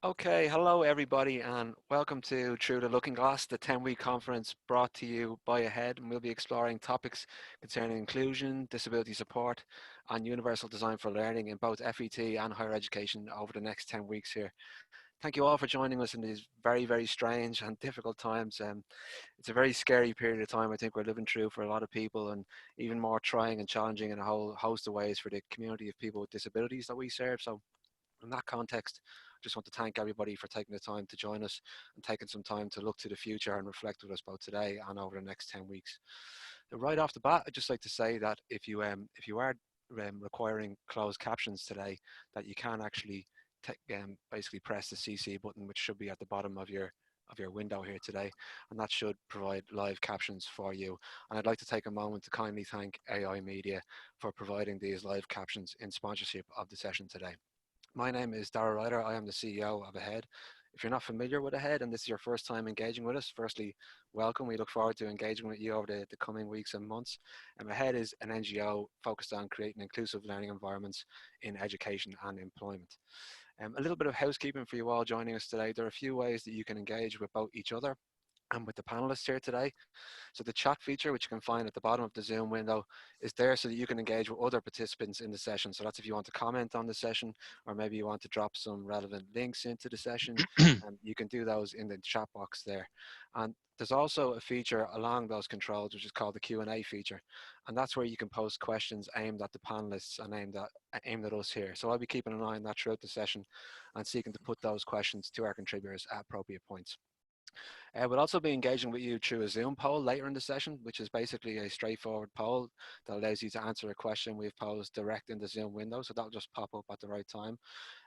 Okay, hello everybody, and welcome to Through the Looking Glass, the 10-week conference brought to you by AHEAD, and we'll be exploring topics concerning inclusion, disability support, and universal design for learning in both FET and higher education over the next 10 weeks here. Thank you all for joining us in these very, very strange and difficult times. It's a very scary period of time I think we're living through for a lot of people, and even more trying and challenging in a whole host of ways for the community of people with disabilities that we serve. So in that context, I just want to thank everybody for taking the time to join us and taking some time to look to the future and reflect with us both today and over the next 10 weeks. So right off the bat, I'd just like to say that if you are requiring closed captions today, that you can actually basically press the CC button, which should be at the bottom of your window here today, and that should provide live captions for you. And I'd like to take a moment to kindly thank AI Media for providing these live captions in sponsorship of the session today. My name is Dara Ryder. I am the CEO of AHEAD. If you're not familiar with AHEAD and this is your first time engaging with us, firstly, welcome. We look forward to engaging with you over the coming weeks and months. AHEAD is an NGO focused on creating inclusive learning environments in education and employment. A little bit of housekeeping for you all joining us today. There are a few ways that you can engage with both each other and with the panelists here today. So the chat feature, which you can find at the bottom of the Zoom window, is there so that you can engage with other participants in the session. So that's if you want to comment on the session, or maybe you want to drop some relevant links into the session, and you can do those in the chat box there. And there's also a feature along those controls, which is called the Q&A feature. And that's where you can post questions aimed at the panelists and aimed at us here. So I'll be keeping an eye on that throughout the session and seeking to put those questions to our contributors at appropriate points. We'll also be engaging with you through a Zoom poll later in the session, which is basically a straightforward poll that allows you to answer a question we've posed direct in the Zoom window. So that'll just pop up at the right time.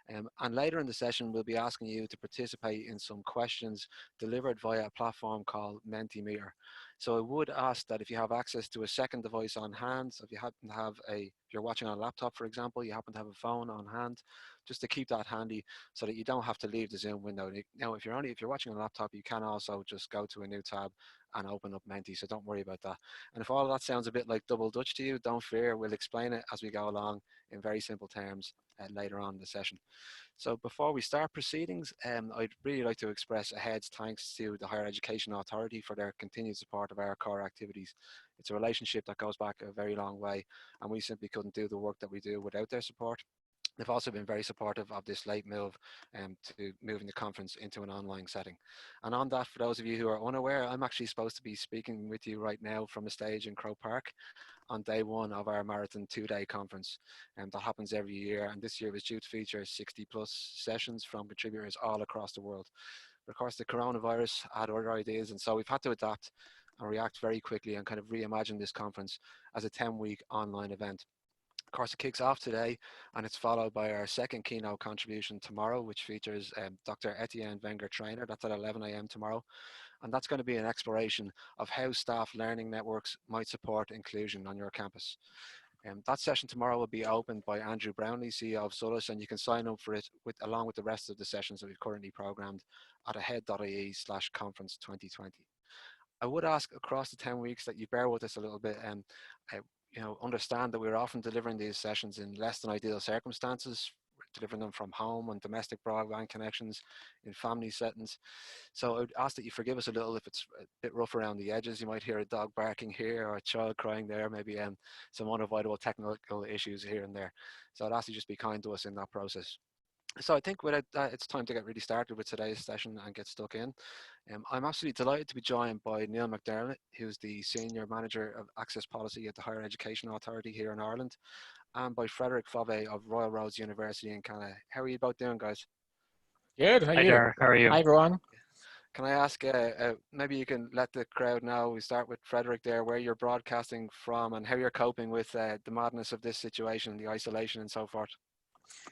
And later in the session, we'll be asking you to participate in some questions delivered via a platform called Mentimeter. So I would ask that if you have access to a second device on hand, so if you happen to have if you're watching on a laptop, for example, you happen to have a phone on hand, just to keep that handy so that you don't have to leave the Zoom window. Now, if you're watching on a laptop, you can also just go to a new tab and open up Menti, so don't worry about that. And if all of that sounds a bit like double Dutch to you, don't fear, we'll explain it as we go along in very simple terms later on in the session. So before we start proceedings, I'd really like to express AHEAD's thanks to the Higher Education Authority for their continued support of our core activities. It's a relationship that goes back a very long way, and we simply couldn't do the work that we do without their support. They've also been very supportive of this late move to moving the conference into an online setting. And on that, for those of you who are unaware, I'm actually supposed to be speaking with you right now from a stage in Croke Park on day one of our marathon 2-day conference. That happens every year, and this year was due to feature 60 plus sessions from contributors all across the world. But of course, the coronavirus had other ideas, and so we've had to adapt and react very quickly and kind of reimagine this conference as a 10-week online event. Of course, it kicks off today, and it's followed by our second keynote contribution tomorrow, which features Dr. Etienne Wenger-Trainer. That's at 11 a.m. tomorrow. And that's going to be an exploration of how staff learning networks might support inclusion on your campus. That session tomorrow will be opened by Andrew Brownlee, CEO of Solus, and you can sign up for it along with the rest of the sessions that we've currently programmed at ahead.ie/conference 2020. I would ask across the 10 weeks that you bear with us a little bit and understand that we're often delivering these sessions in less than ideal circumstances. We're delivering them from home on domestic broadband connections in family settings. So I would ask that you forgive us a little if it's a bit rough around the edges. You might hear a dog barking here or a child crying there, maybe some unavoidable technical issues here and there. So I'd ask you just be kind to us in that process. So I think with that, it's time to get really started with today's session and get stuck in. I'm absolutely delighted to be joined by Neil McDermott, who's the Senior Manager of Access Policy at the Higher Education Authority here in Ireland, and by Frederic Fovet of Royal Roads University in Canada. How are you both doing, guys? Good, how are Hi you? there, how are you? Hi, everyone. Can I ask, maybe you can let the crowd know, we start with Frederic there, where you're broadcasting from and how you're coping with the madness of this situation, the isolation and so forth.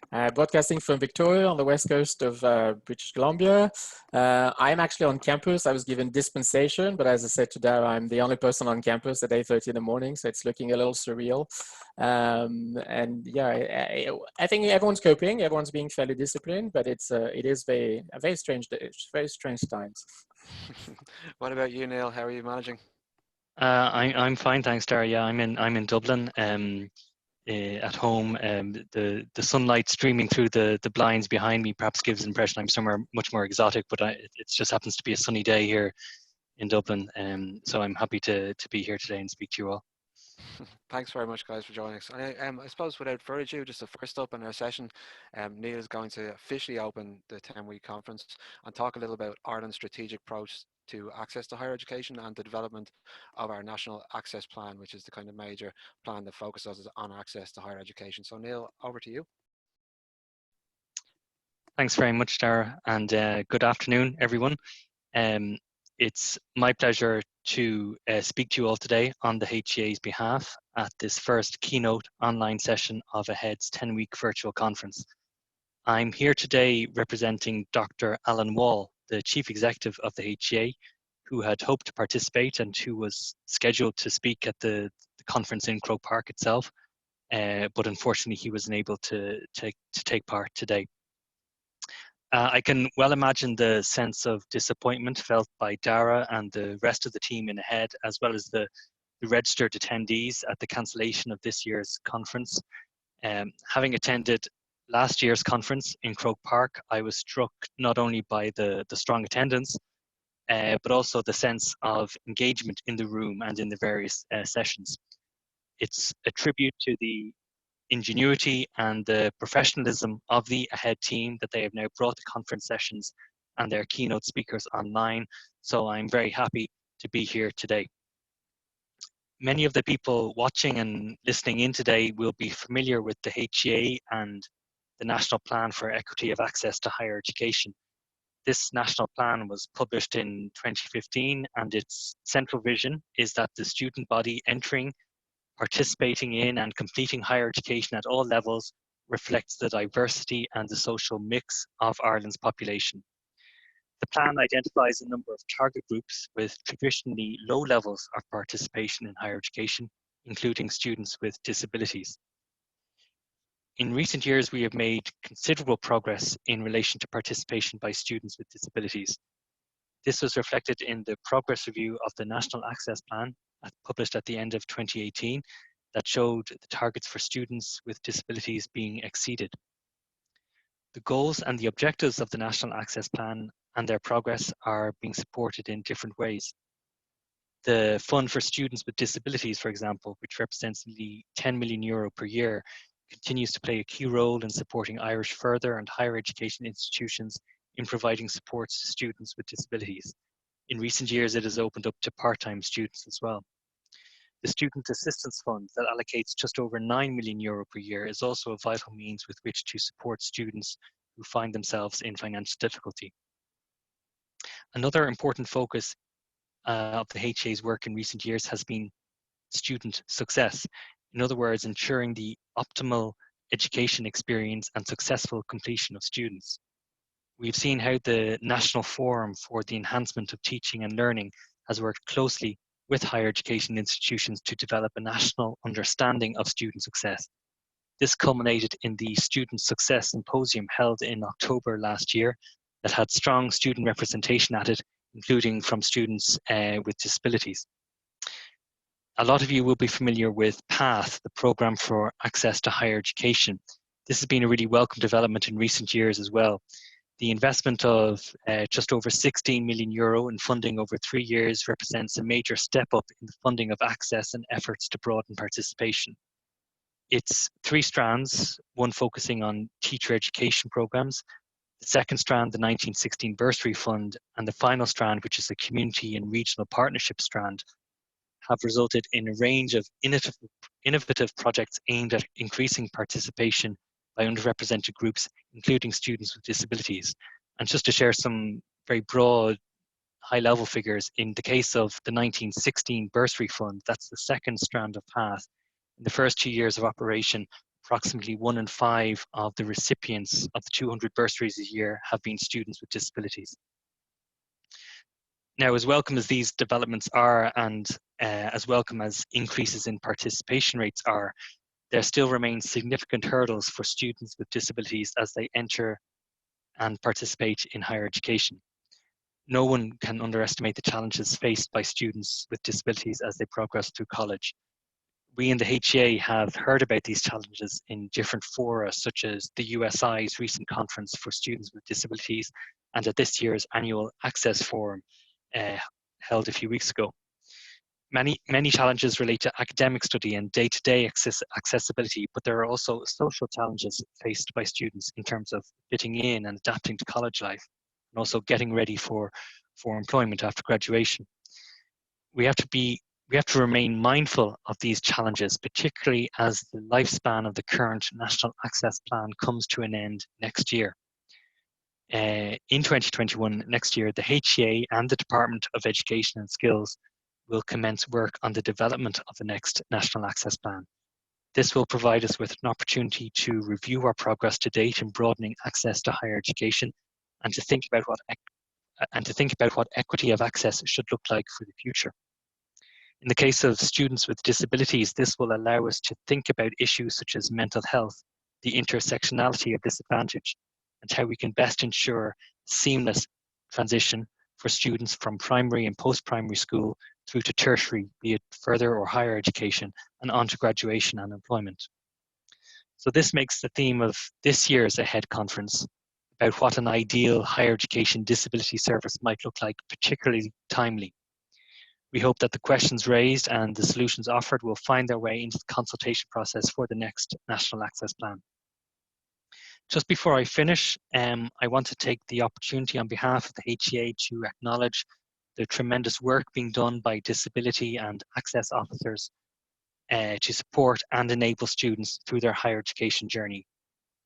Broadcasting from Victoria on the west coast of British Columbia. I'm actually on campus. I was given dispensation, but as I said to Dara, I'm the only person on campus at 8:30 in the morning, so it's looking a little surreal. And yeah, I think everyone's coping. Everyone's being fairly disciplined, but it is very strange times. What about you, Neil? How are you managing? I'm fine, thanks, Dara. Yeah, I'm in Dublin. at home. The sunlight streaming through the blinds behind me perhaps gives the impression I'm somewhere much more exotic, but it just happens to be a sunny day here in Dublin. So I'm happy to be here today and speak to you all. Thanks very much, guys, for joining us. I suppose without further ado, just the first up in our session, Neil is going to officially open the 10-week conference and talk a little about Ireland's strategic approach to access to higher education and the development of our national access plan, which is the kind of major plan that focuses on access to higher education. So Neil, over to you. Thanks very much, Dara, and good afternoon, everyone. It's my pleasure to speak to you all today on the HEA's behalf at this first keynote online session of AHEAD's 10-week virtual conference. I'm here today representing Dr. Alan Wall, the Chief Executive of the HEA, who had hoped to participate and who was scheduled to speak at the conference in Croke Park itself, but unfortunately he was unable to take part today. I can well imagine the sense of disappointment felt by Dara and the rest of the team in AHEAD, as well as the registered attendees at the cancellation of this year's conference. Having attended last year's conference in Croke Park, I was struck not only by the strong attendance, but also the sense of engagement in the room and in the various sessions. It's a tribute to the ingenuity and the professionalism of the AHEAD team that they have now brought the conference sessions and their keynote speakers online. So I'm very happy to be here today. Many of the people watching and listening in today will be familiar with the HEA and the National Plan for Equity of Access to Higher Education. This national plan was published in 2015, and its central vision is that the student body entering, participating in and completing higher education at all levels reflects the diversity and the social mix of Ireland's population. The plan identifies a number of target groups with traditionally low levels of participation in higher education, including students with disabilities. In recent years, we have made considerable progress in relation to participation by students with disabilities. This was reflected in the progress review of the National Access Plan published at the end of 2018 that showed the targets for students with disabilities being exceeded. The goals and the objectives of the National Access Plan and their progress are being supported in different ways. The Fund for Students with Disabilities, for example, which represents nearly €10 million per year, continues to play a key role in supporting Irish further and higher education institutions in providing supports to students with disabilities. In recent years, it has opened up to part-time students as well. The Student Assistance Fund that allocates just over €9 million per year is also a vital means with which to support students who find themselves in financial difficulty. Another important focus of the HEA's work in recent years has been student success. In other words, ensuring the optimal education experience and successful completion of students. We've seen how the National Forum for the Enhancement of Teaching and Learning has worked closely with higher education institutions to develop a national understanding of student success. This culminated in the Student Success Symposium held in October last year that had strong student representation at it, including from students with disabilities. A lot of you will be familiar with PATH, the Programme for Access to Higher Education. This has been a really welcome development in recent years as well. The investment of just over €16 million in funding over 3 years represents a major step up in the funding of access and efforts to broaden participation. It's 3 strands, one focusing on teacher education programs, the second strand, the 1916 Bursary Fund, and the final strand, which is the community and regional partnership strand, have resulted in a range of innovative projects aimed at increasing participation by underrepresented groups, including students with disabilities. And just to share some very broad, high-level figures, in the case of the 1916 Bursary Fund, that's the second strand of PATH. In the first 2 years of operation, approximately 1 in 5 of the recipients of the 200 bursaries a year have been students with disabilities. Now, as welcome as these developments are, and as welcome as increases in participation rates are, there still remains significant hurdles for students with disabilities as they enter and participate in higher education. No one can underestimate the challenges faced by students with disabilities as they progress through college. We in the HEA have heard about these challenges in different fora, such as the USI's recent conference for students with disabilities and at this year's annual Access Forum held a few weeks ago. Many challenges relate to academic study and day-to-day accessibility, but there are also social challenges faced by students in terms of fitting in and adapting to college life, and also getting ready for employment after graduation. We have to remain mindful of these challenges, particularly as the lifespan of the current National Access Plan comes to an end next year. In 2021, next year, the HEA and the Department of Education and Skills will commence work on the development of the next National Access Plan. This will provide us with an opportunity to review our progress to date in broadening access to higher education and to think about what equity of access should look like for the future. In the case of students with disabilities, this will allow us to think about issues such as mental health, the intersectionality of disadvantage, and how we can best ensure seamless transition for students from primary and post-primary school through to tertiary, be it further or higher education, and on to graduation and employment. So this makes the theme of this year's AHEAD conference about what an ideal higher education disability service might look like particularly timely. We hope that the questions raised and the solutions offered will find their way into the consultation process for the next National Access Plan. Just before I finish, I want to take the opportunity on behalf of the HEA to acknowledge the tremendous work being done by disability and access officers to support and enable students through their higher education journey.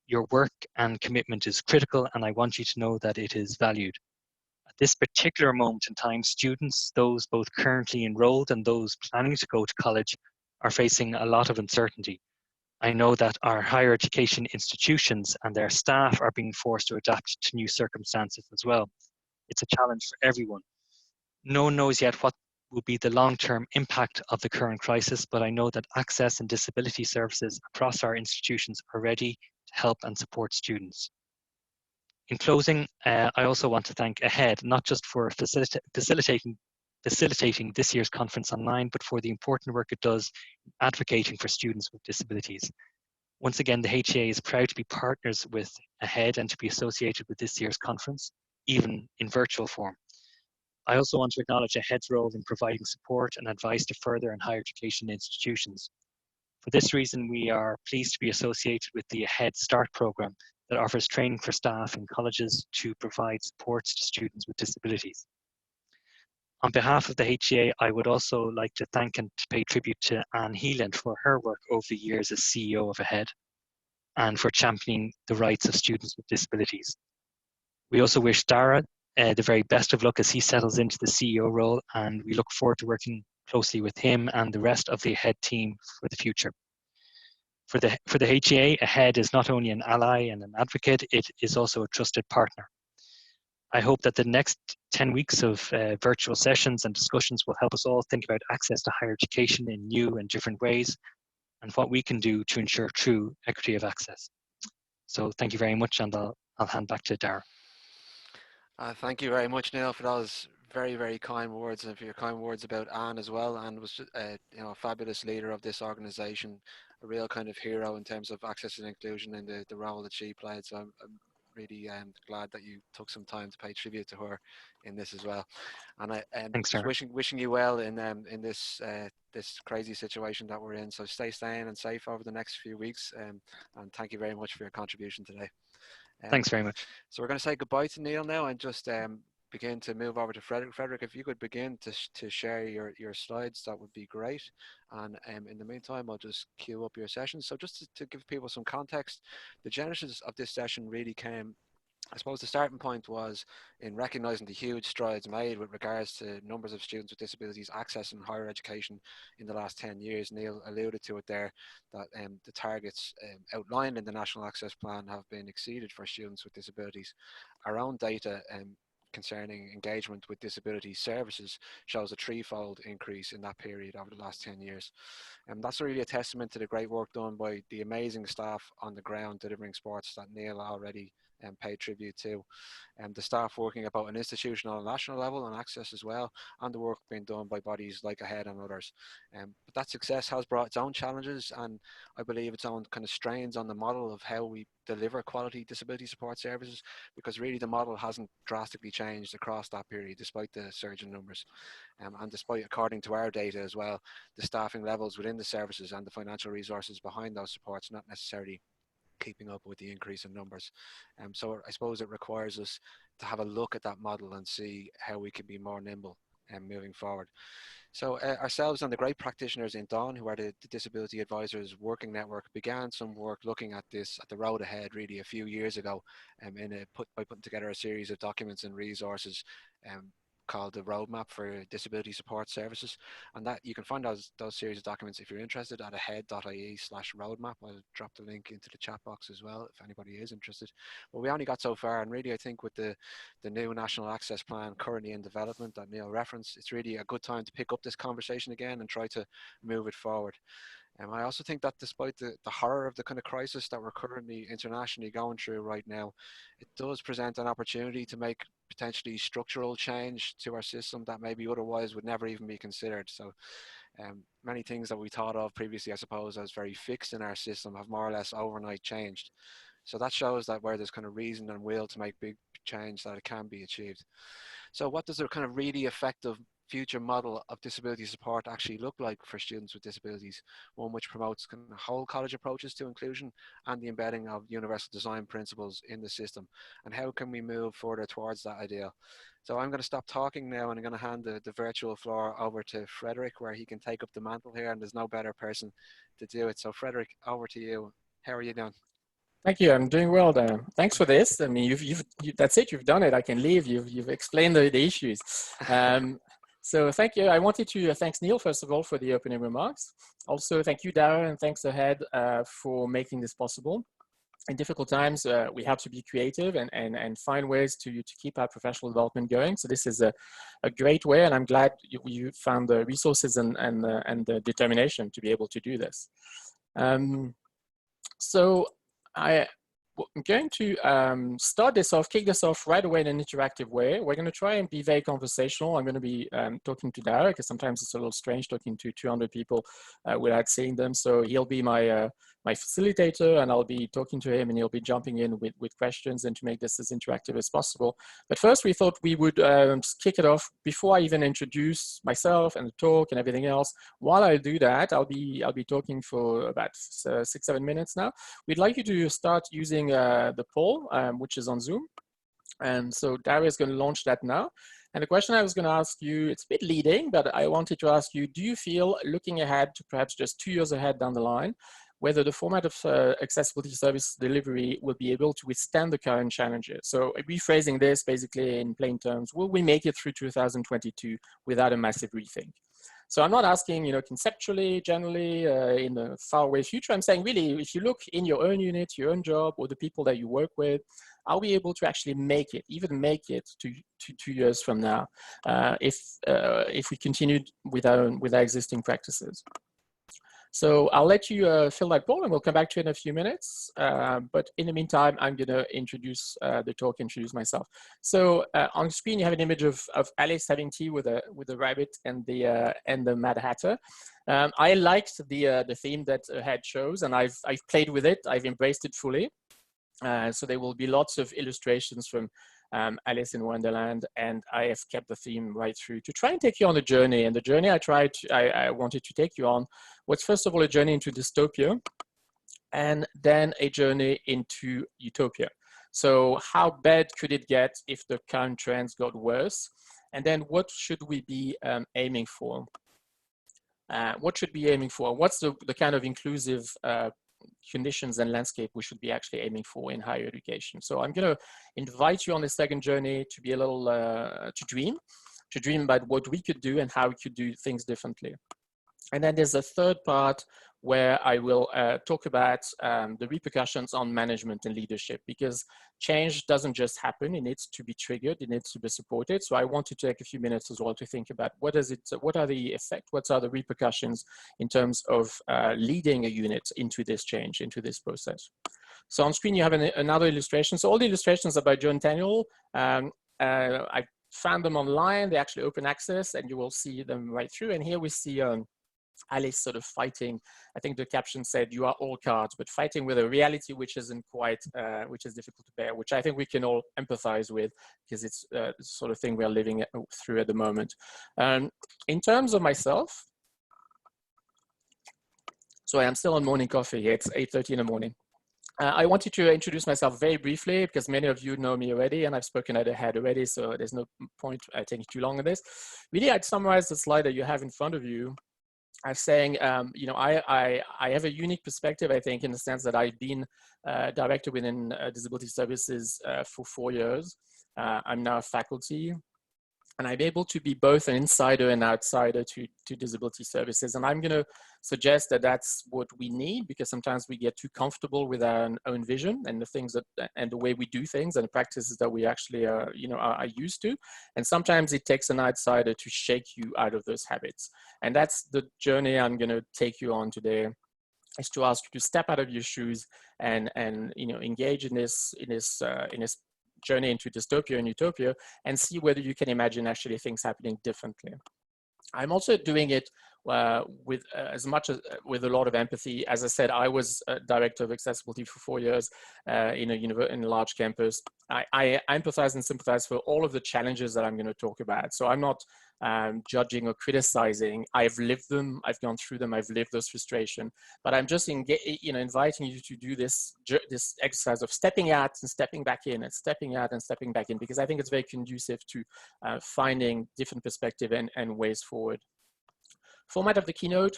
Your work and commitment is critical, and I want you to know that it is valued. At this particular moment in time, students, those both currently enrolled and those planning to go to college, are facing a lot of uncertainty. I know that our higher education institutions and their staff are being forced to adapt to new circumstances as well. It's a challenge for everyone. No one knows yet what will be the long-term impact of the current crisis, but I know that access and disability services across our institutions are ready to help and support students. In closing, I also want to thank AHEAD, not just for facilitating this year's conference online, but for the important work it does in advocating for students with disabilities. Once again, the HEA is proud to be partners with AHEAD and to be associated with this year's conference, even in virtual form. I also want to acknowledge AHEAD's role in providing support and advice to further and higher education institutions. For this reason, we are pleased to be associated with the AHEAD START program that offers training for staff in colleges to provide supports to students with disabilities. On behalf of the HEA, I would also like to thank and to pay tribute to Anne Heeland for her work over the years as CEO of AHEAD and for championing the rights of students with disabilities. We also wish Dara the very best of luck as he settles into the CEO role, and we look forward to working closely with him and the rest of the AHEAD team for the future. For the HEA, AHEAD is not only an ally and an advocate, it is also a trusted partner. I hope that the next 10 weeks of virtual sessions and discussions will help us all think about access to higher education in new and different ways and what we can do to ensure true equity of access. So thank you very much, and I'll hand back to Dara. Thank you very much, Neil, for those very, very kind words, and for your kind words about Anne as well. Anne was just, a fabulous leader of this organisation, a real kind of hero in terms of access and inclusion and the role that she played. So I'm really glad that you took some time to pay tribute to her in this as well. And I Thanks, just wishing you well in this this crazy situation that we're in. So stay sane and safe over the next few weeks. And thank you very much for your contribution today. Thanks very much. So we're going to say goodbye to Neil now and just begin to move over to Frederic. Frederic, if you could begin to share your slides, that would be great. And in the meantime, I'll just queue up your session. So just to give people some context, the genesis of this session really came, I suppose the starting point was in recognising the huge strides made with regards to numbers of students with disabilities accessing higher education in the last 10 years. Neil alluded to it there, that the targets outlined in the National Access Plan have been exceeded for students with disabilities. Our own data concerning engagement with disability services shows a threefold increase in that period over the last 10 years. And that's really a testament to the great work done by the amazing staff on the ground delivering sports that Neil already paid tribute to, and the staff working at both an institutional and national level on access as well, and the work being done by bodies like AHEAD and others. But that success has brought its own challenges, and I believe its own kind of strains on the model of how we deliver quality disability support services, because really the model hasn't drastically changed across that period despite the surge in numbers. And despite, according to our data as well, the staffing levels within the services and the financial resources behind those supports not necessarily keeping up with the increase in numbers. So I suppose it requires us to have a look at that model and see how we can be more nimble moving forward. So ourselves and the great practitioners in Dawn, who are the Disability Advisors Working Network, began some work looking at this, at the road ahead, really a few years ago, by putting together a series of documents and resources called the Roadmap for Disability Support Services. And that you can find those series of documents if you're interested at ahead.ie/roadmap. I'll drop the link into the chat box as well if anybody is interested. But we only got so far, and really I think with the new National Access Plan currently in development that Neil referenced, it's really a good time to pick up this conversation again and try to move it forward. And I also think that despite the horror of the kind of crisis that we're currently internationally going through right now, it does present an opportunity to make potentially structural change to our system that maybe otherwise would never even be considered. So many things that we thought of previously, I suppose, as very fixed in our system have more or less overnight changed. So that shows that where there's kind of reason and will to make big change, that it can be achieved. So what does a kind of really effective future model of disability support actually look like for students with disabilities? One which promotes kind of whole college approaches to inclusion and the embedding of universal design principles in the system. And how can we move further towards that ideal? So I'm going to stop talking now and I'm going to hand the virtual floor over to Frederic, where he can take up the mantle here, and there's no better person to do it. So Frederic, over to you. How are you doing? Thank you. I'm doing well, Dan. Thanks for this. I mean, that's it. You've done it. I can leave. You've explained the issues. So thank you. I wanted to thank Neil, first of all, for the opening remarks. Also, thank you, Darren, and thanks AHEAD for making this possible. In difficult times, we have to be creative and find ways to keep our professional development going. So this is a great way, and I'm glad you found the resources and the determination to be able to do this. So I'm going to kick this off right away in an interactive way. We're going to try and be very conversational. I'm going to be talking to Derek, because sometimes it's a little strange talking to 200 people without seeing them. So he'll be my facilitator, and I'll be talking to him, and he'll be jumping in with questions, and to make this as interactive as possible. But first, we thought we would kick it off before I even introduce myself and the talk and everything else. While I do that, I'll be talking for about 6-7 minutes now. We'd like you to start using the poll, which is on Zoom. And so Darius is going to launch that now. And the question I was going to ask you, it's a bit leading, but I wanted to ask you, do you feel, looking ahead to perhaps just 2 years ahead down the line, whether the format of accessibility service delivery will be able to withstand the current challenges? So rephrasing this basically in plain terms, will we make it through 2022 without a massive rethink? So I'm not asking, conceptually, generally, in the faraway future. I'm saying really, if you look in your own unit, your own job, or the people that you work with, are we able to actually make it, even make it to 2 years from now, if we continued with our existing practices? So I'll let you fill that poll, and we'll come back to it in a few minutes. But in the meantime, I'm going to introduce the talk, introduce myself. So on the screen, you have an image of Alice having tea with a rabbit and the Mad Hatter. I liked the theme that AHEAD chose, and I've played with it. I've embraced it fully. So there will be lots of illustrations from Alice in Wonderland, and I have kept the theme right through to try and take you on a journey. And the journey I wanted to take you on was, first of all, a journey into dystopia, and then a journey into utopia. So how bad could it get if the current trends got worse? And then what should we be aiming for? What should we be aiming for? What's the kind of inclusive conditions and landscape we should be actually aiming for in higher education? So I'm going to invite you on this second journey to be a little, to dream about what we could do and how we could do things differently. And then there's a third part, where I will talk about the repercussions on management and leadership, because change doesn't just happen, it needs to be triggered, it needs to be supported. So I want to take a few minutes as well to think about what are the effects, what are the repercussions in terms of leading a unit into this change, into this process. So on screen you have another illustration. So all the illustrations are by John Daniel. I found them online, they're actually open access, and you will see them right through. And here we see Alice sort of fighting. I think the caption said, "You are all cards," but fighting with a reality which isn't quite, which is difficult to bear, which I think we can all empathize with, because it's the sort of thing we're living through at the moment. In terms of myself, so I am still on morning coffee here. It's 8:30 in the morning. I wanted to introduce myself very briefly, because many of you know me already, and I've spoken at the head already, so there's no point taking too long on this. Really, I'd summarize the slide that you have in front of you as saying, you know, I have a unique perspective, I think, in the sense that I've been director within disability services for 4 years. I'm now a faculty, and I'm able to be both an insider and outsider to disability services. And I'm going to suggest that that's what we need, because sometimes we get too comfortable with our own vision and the things that, and the way we do things and the practices that we actually you know, are used to. And sometimes it takes an outsider to shake you out of those habits. And that's the journey I'm going to take you on today, is to ask you to step out of your shoes and you know, engage in this journey into dystopia and utopia, and see whether you can imagine actually things happening differently. I'm also doing it with as much as with a lot of empathy. As I said, I was director of accessibility for 4 years in a large campus. I empathize and sympathize for all of the challenges that I'm going to talk about. So I'm not judging or criticizing. I've lived them. I've gone through them. I've lived those frustrations. But I'm just inviting you to do this exercise of stepping out and stepping back in, and stepping out and stepping back in, because I think it's very conducive to finding different perspective and ways forward. Format of the keynote,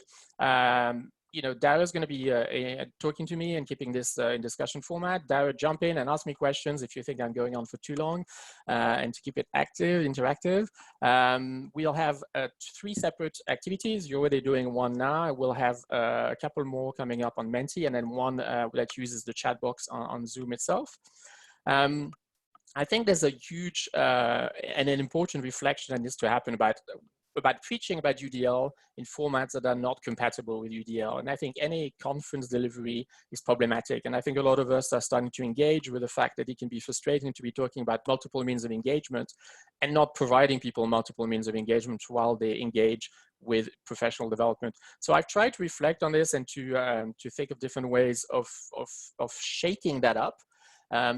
you know, Dara's going to be talking to me and keeping this in discussion format. Dara, jump in and ask me questions if you think I'm going on for too long, and to keep it active, interactive. We'll have 3 separate activities. You're already doing one now. We'll have a couple more coming up on Menti, and then one that uses the chat box on Zoom itself. I think there's a huge and an important reflection that needs to happen about preaching about UDL in formats that are not compatible with UDL. And I think any conference delivery is problematic. And I think a lot of us are starting to engage with the fact that it can be frustrating to be talking about multiple means of engagement and not providing people multiple means of engagement while they engage with professional development. So I've tried to reflect on this and to think of different ways of shaking that up.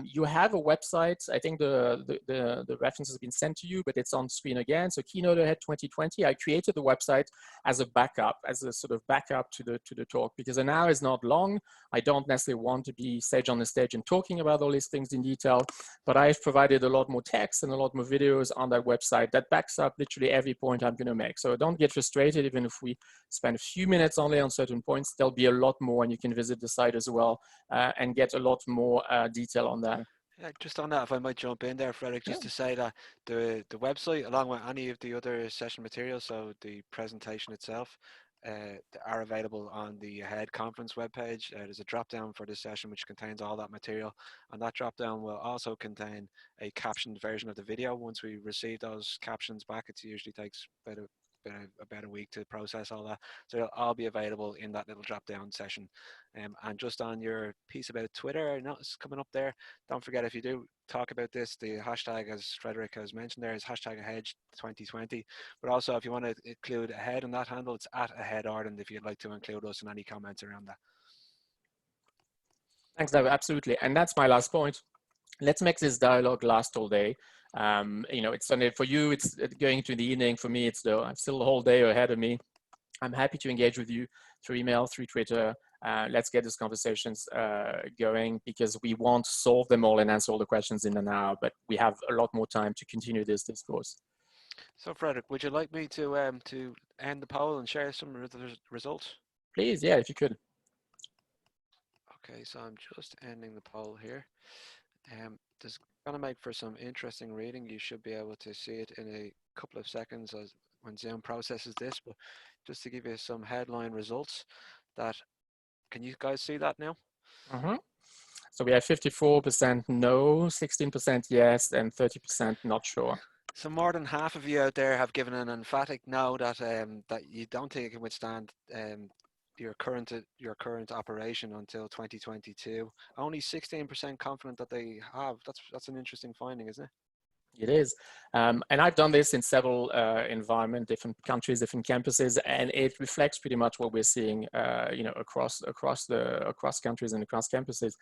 You have a website. I think the reference has been sent to you, but it's on screen again. So Keynote Ahead 2020, I created the website as a backup, as a sort of backup to the talk, because an hour is not long. I don't necessarily want to be on the stage and talking about all these things in detail, but I've provided a lot more text and a lot more videos on that website that backs up literally every point I'm going to make. So don't get frustrated. Even if we spend a few minutes only on certain points, there'll be a lot more, and you can visit the site as well and get a lot more detail on that. Yeah, just on that, if I might jump in there, Frederic, just to say that the website, along with any of the other session materials, so the presentation itself, are available on the Ahead conference webpage. There's a drop down for this session which contains all that material, and that drop down will also contain a captioned version of the video. Once we receive those captions back, it usually takes about a week to process all that, so it'll all be available in that little drop down session. And just on your piece about Twitter, I notice coming up there, don't forget, if you do talk about this, the hashtag, as Frederic has mentioned there, is hashtag Ahead 2020. But also, if you want to include Ahead on that handle, it's at Ahead Ireland, if you'd like to include us in any comments around that. Thanks, David. Absolutely. And that's my last point. Let's make this dialogue last all day. You know, it's Sunday for you, it's going into the evening. For me, I'm still the whole day ahead of me. I'm happy to engage with you through email, through Twitter. Let's get these conversations going, because we won't solve them all and answer all the questions in an hour, but we have a lot more time to continue this discourse. So, Frederic, would you like me to end the poll and share some of the results? Please, yeah, if you could. Okay, so I'm just ending the poll here. This is going to make for some interesting reading. You should be able to see it in a couple of seconds when Zoom processes this, but just to give you some headline results, that Can you guys see that now? Mm-hmm. So we have 54% no, 16% yes, and 30% not sure. So more than half of you out there have given an emphatic no that that you don't think it can withstand your current operation until 2022. Only 16% confident that they have. That's an interesting finding, isn't it? It is. And I've done this in several environments, different countries, different campuses, and it reflects pretty much what we're seeing, across countries and across campuses.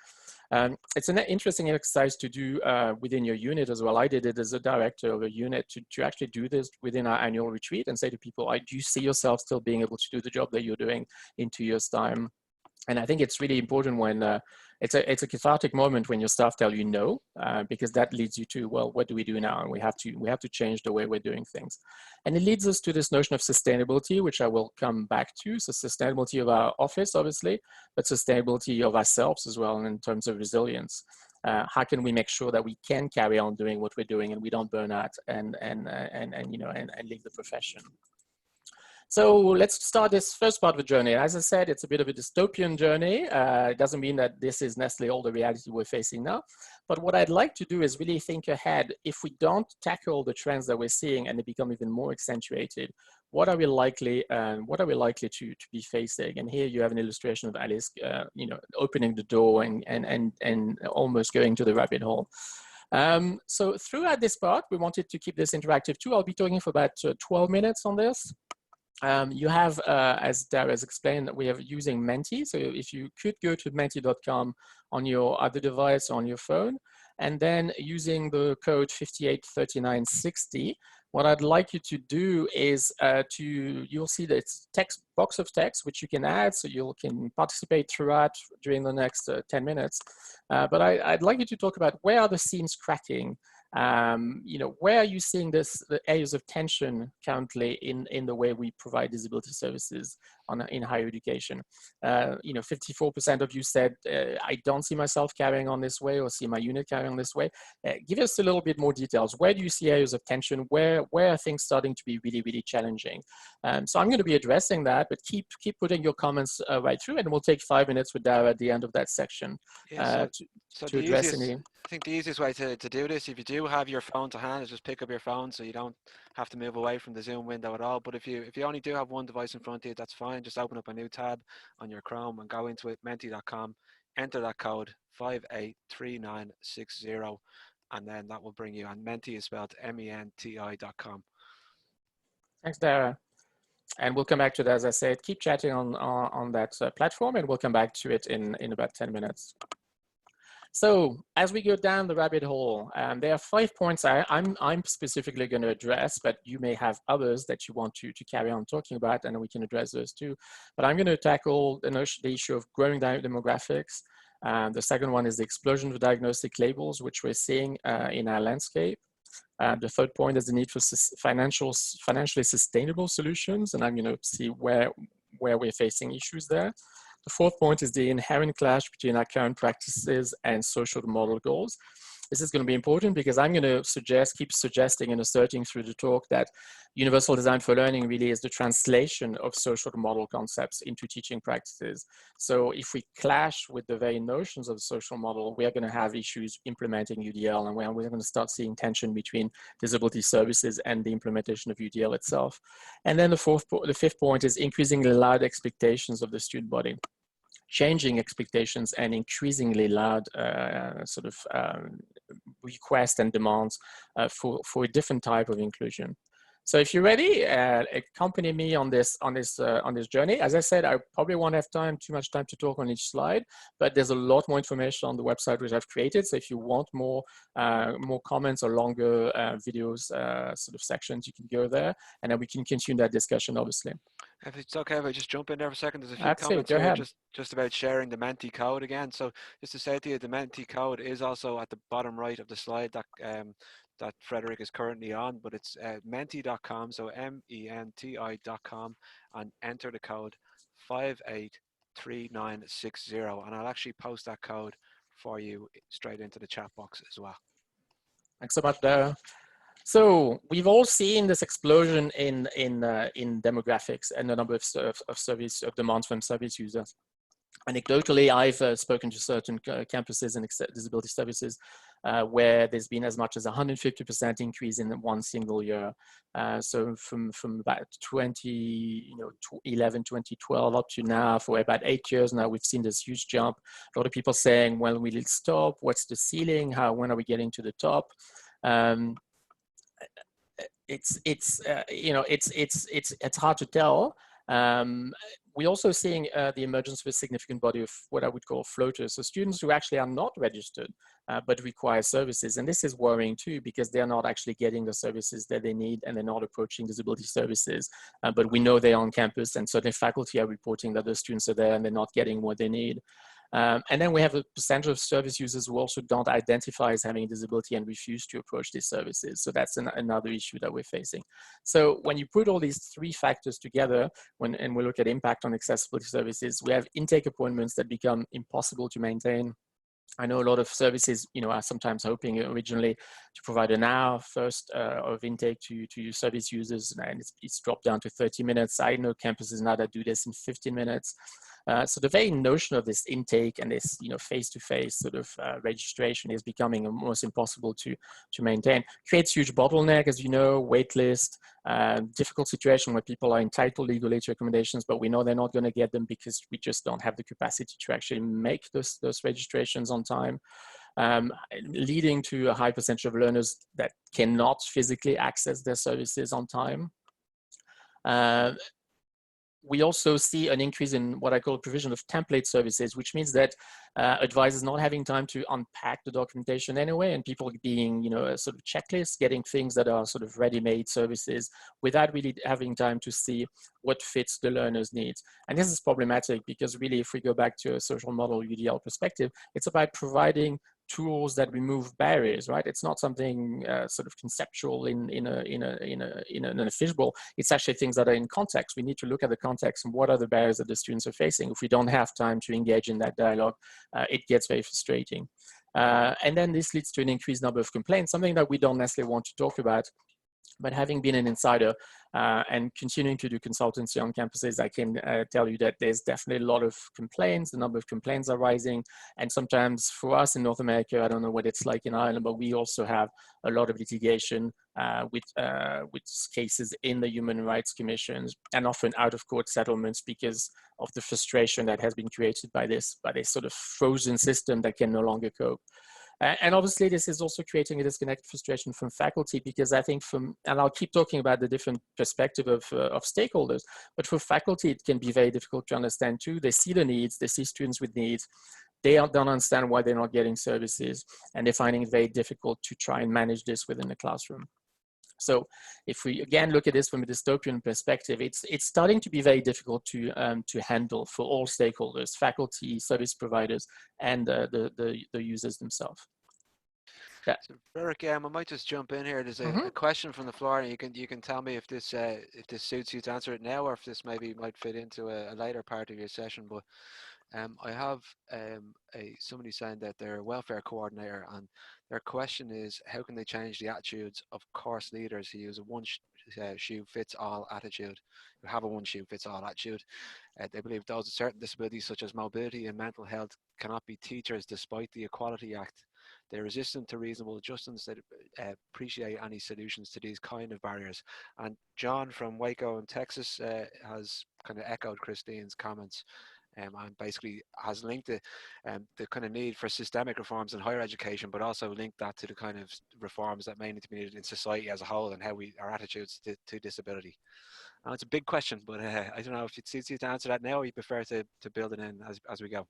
It's an interesting exercise to do within your unit as well. I did it as a director of a unit to actually do this within our annual retreat and say to people, do you see yourself still being able to do the job that you're doing in 2 years' time? And I think it's really important when it's a cathartic moment when your staff tell you no, because that leads you to, well, what do we do now? And we have to change the way we're doing things. And it leads us to this notion of sustainability, which I will come back to. So sustainability of our office, obviously, but sustainability of ourselves as well in terms of resilience. How can we make sure that we can carry on doing what we're doing and we don't burn out and leave the profession? So let's start this first part of the journey. As I said, it's a bit of a dystopian journey. It doesn't mean that this is necessarily all the reality we're facing now. But what I'd like to do is really think ahead. If we don't tackle the trends that we're seeing and they become even more accentuated, what are we likely to be facing? And here you have an illustration of Alice, opening the door and almost going to the rabbit hole. So throughout this part, we wanted to keep this interactive too. I'll be talking for about 12 minutes on this. You have, as Dara has explained, we are using Menti. So if you could go to menti.com on your other device, on your phone, and then using the code 583960, what I'd like you to do is you'll see that it's box of text, which you can add, so you can participate throughout during the next 10 minutes. But I'd like you to talk about where are the seams cracking? Where are you seeing the areas of tension currently in the way we provide disability services in higher education? 54% of you said, I don't see myself carrying on this way or see my unit carrying on this way. Give us a little bit more details. Where do you see areas of tension? Where are things starting to be really, really challenging? So I'm going to be addressing that, but keep putting your comments right through, and we'll take 5 minutes with Dara at the end of that section to address any. I think the easiest way to do this, if you do have your phone to hand, is just pick up your phone so you don't have to move away from the Zoom window at all. But if you only do have one device in front of you, that's fine. Just open up a new tab on your Chrome and go into it, menti.com, enter that code 583960, and then that will bring you, and Menti is spelled menti.com. Thanks, Dara. And we'll come back to that, as I said. Keep chatting on that platform, and we'll come back to it in about 10 minutes. So as we go down the rabbit hole, there are 5 points I'm specifically going to address, but you may have others that you want to carry on talking about, and we can address those too. But I'm going to tackle the issue of growing demographics. The second one is the explosion of diagnostic labels, which we're seeing in our landscape. The third point is the need for financially sustainable solutions, and I'm going to see where we're facing issues there. The fourth point is the inherent clash between our current practices and social model goals. This is going to be important because I'm going to keep suggesting and asserting through the talk that universal design for learning really is the translation of social model concepts into teaching practices. So if we clash with the very notions of the social model, we are going to have issues implementing UDL, and we're going to start seeing tension between disability services and the implementation of UDL itself. And then the fifth point is increasingly loud expectations of the student body. Changing expectations and increasingly loud requests and demands for a different type of inclusion. So if you're ready, accompany me on this journey. As I said, I probably won't have too much time to talk on each slide, but there's a lot more information on the website which I've created. So if you want more comments or longer videos, sections, you can go there, and then we can continue that discussion, obviously. If it's okay, if I just jump in there for a second, there's a few Absolutely. comments here just about sharing the Menti code again. So just to say to you, the Menti code is also at the bottom right of the slide that Frederic is currently on, but it's menti.com, so menti.com, and enter the code 583960, and I'll actually post that code for you straight into the chat box as well. Thanks so much, Dara. So we've all seen this explosion in demographics and the number of demands from service users. Anecdotally, I've spoken to certain campuses and disability services where there's been as much as 150% increase in one single year. So from about 2011, 2012 up to now, for about 8 years now, we've seen this huge jump. A lot of people saying, when will it stop? What's the ceiling? When are we getting to the top? It's hard to tell. We're also seeing the emergence of a significant body of what I would call floaters. So students who actually are not registered, but require services. And this is worrying too, because they're not actually getting the services that they need, and they're not approaching disability services. But we know they're on campus, and certainly faculty are reporting that the students are there and they're not getting what they need. And then we have a percentage of service users who also don't identify as having a disability and refuse to approach these services. So that's another issue that we're facing. So when you put all these three factors together, and we look at impact on accessibility services, we have intake appointments that become impossible to maintain. I know a lot of services, are sometimes hoping originally to provide an hour first of intake to service users, and it's dropped down to 30 minutes. I know campuses now that do this in 15 minutes. So the very notion of this intake and this, face-to-face sort of registration is becoming almost impossible to maintain. Creates huge bottleneck, as you know, wait list, difficult situation where people are entitled legal aid recommendations, but we know they're not going to get them because we just don't have the capacity to actually make those registrations on time. Leading to a high percentage of learners that cannot physically access their services on time. We also see an increase in what I call provision of template services, which means that advisors not having time to unpack the documentation anyway, and people being, a sort of checklist, getting things that are sort of ready-made services without really having time to see what fits the learner's needs. And this is problematic because really, if we go back to a social model UDL perspective, it's about providing tools that remove barriers, right? It's not something sort of conceptual in a fishbowl. It's actually things that are in context. We need to look at the context and what are the barriers that the students are facing. If we don't have time to engage in that dialogue, it gets very frustrating. And then this leads to an increased number of complaints, something that we don't necessarily want to talk about. But having been an insider and continuing to do consultancy on campuses, I can tell you that there's definitely a lot of complaints. The number of complaints are rising. And sometimes for us in North America, I don't know what it's like in Ireland, but we also have a lot of litigation with cases in the human rights commissions, and often out of court settlements because of the frustration that has been created by this sort of frozen system that can no longer cope. And obviously, this is also creating a disconnected frustration from faculty, because I think and I'll keep talking about the different perspective of stakeholders, but for faculty, it can be very difficult to understand too. They see the needs, they see students with needs, they don't understand why they're not getting services, and they're finding it very difficult to try and manage this within the classroom. So if we again look at this from a dystopian perspective, it's starting to be very difficult to handle for all stakeholders, faculty, service providers, and the users themselves. Yeah. So Frederic, I might just jump in here. There's a question from the floor, and you can tell me if this suits you to answer it now, or if this maybe might fit into a later part of your session. But I have somebody saying that they're a welfare coordinator, and their question is, how can they change the attitudes of course leaders who use a one-shoe-fits-all attitude, who have a one-shoe-fits-all attitude? They believe those with certain disabilities, such as mobility and mental health, cannot be teachers despite the Equality Act. They're resistant to reasonable adjustments that appreciate any solutions to these kind of barriers. And John from Waco in Texas has kind of echoed Christine's comments. And basically has linked the kind of need for systemic reforms in higher education, but also linked that to the kind of reforms that may need to be needed in society as a whole, and how our attitudes to disability. And it's a big question, but I don't know if it suits you to answer that now, or you prefer to build it in as we go.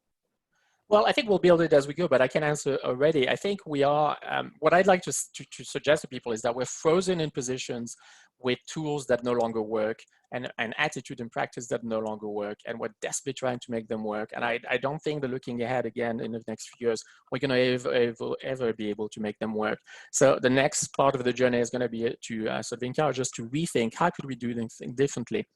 Well, I think we'll build it as we go, but I can answer already. I think we are, what I'd like to suggest to people is that we're frozen in positions with tools that no longer work, and attitude and practice that no longer work, and we're desperately trying to make them work. And I don't think that looking ahead again in the next few years, we're going to ever be able to make them work. So the next part of the journey is going to be to sort of encourage us to rethink, how could we do things differently?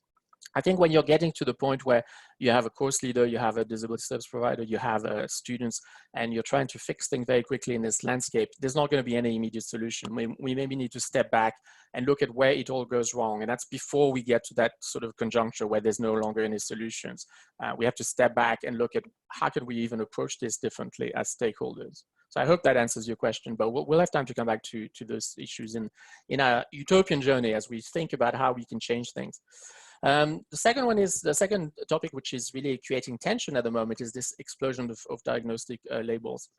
I think when you're getting to the point where you have a course leader, you have a disability service provider, you have students, and you're trying to fix things very quickly in this landscape, there's not going to be any immediate solution. We maybe need to step back and look at where it all goes wrong. And that's before we get to that sort of conjuncture where there's no longer any solutions. We have to step back and look at how can we even approach this differently as stakeholders. So I hope that answers your question, but we'll have time to come back to those issues in our utopian journey as we think about how we can change things. The second topic, which is really creating tension at the moment, is this explosion of diagnostic labels.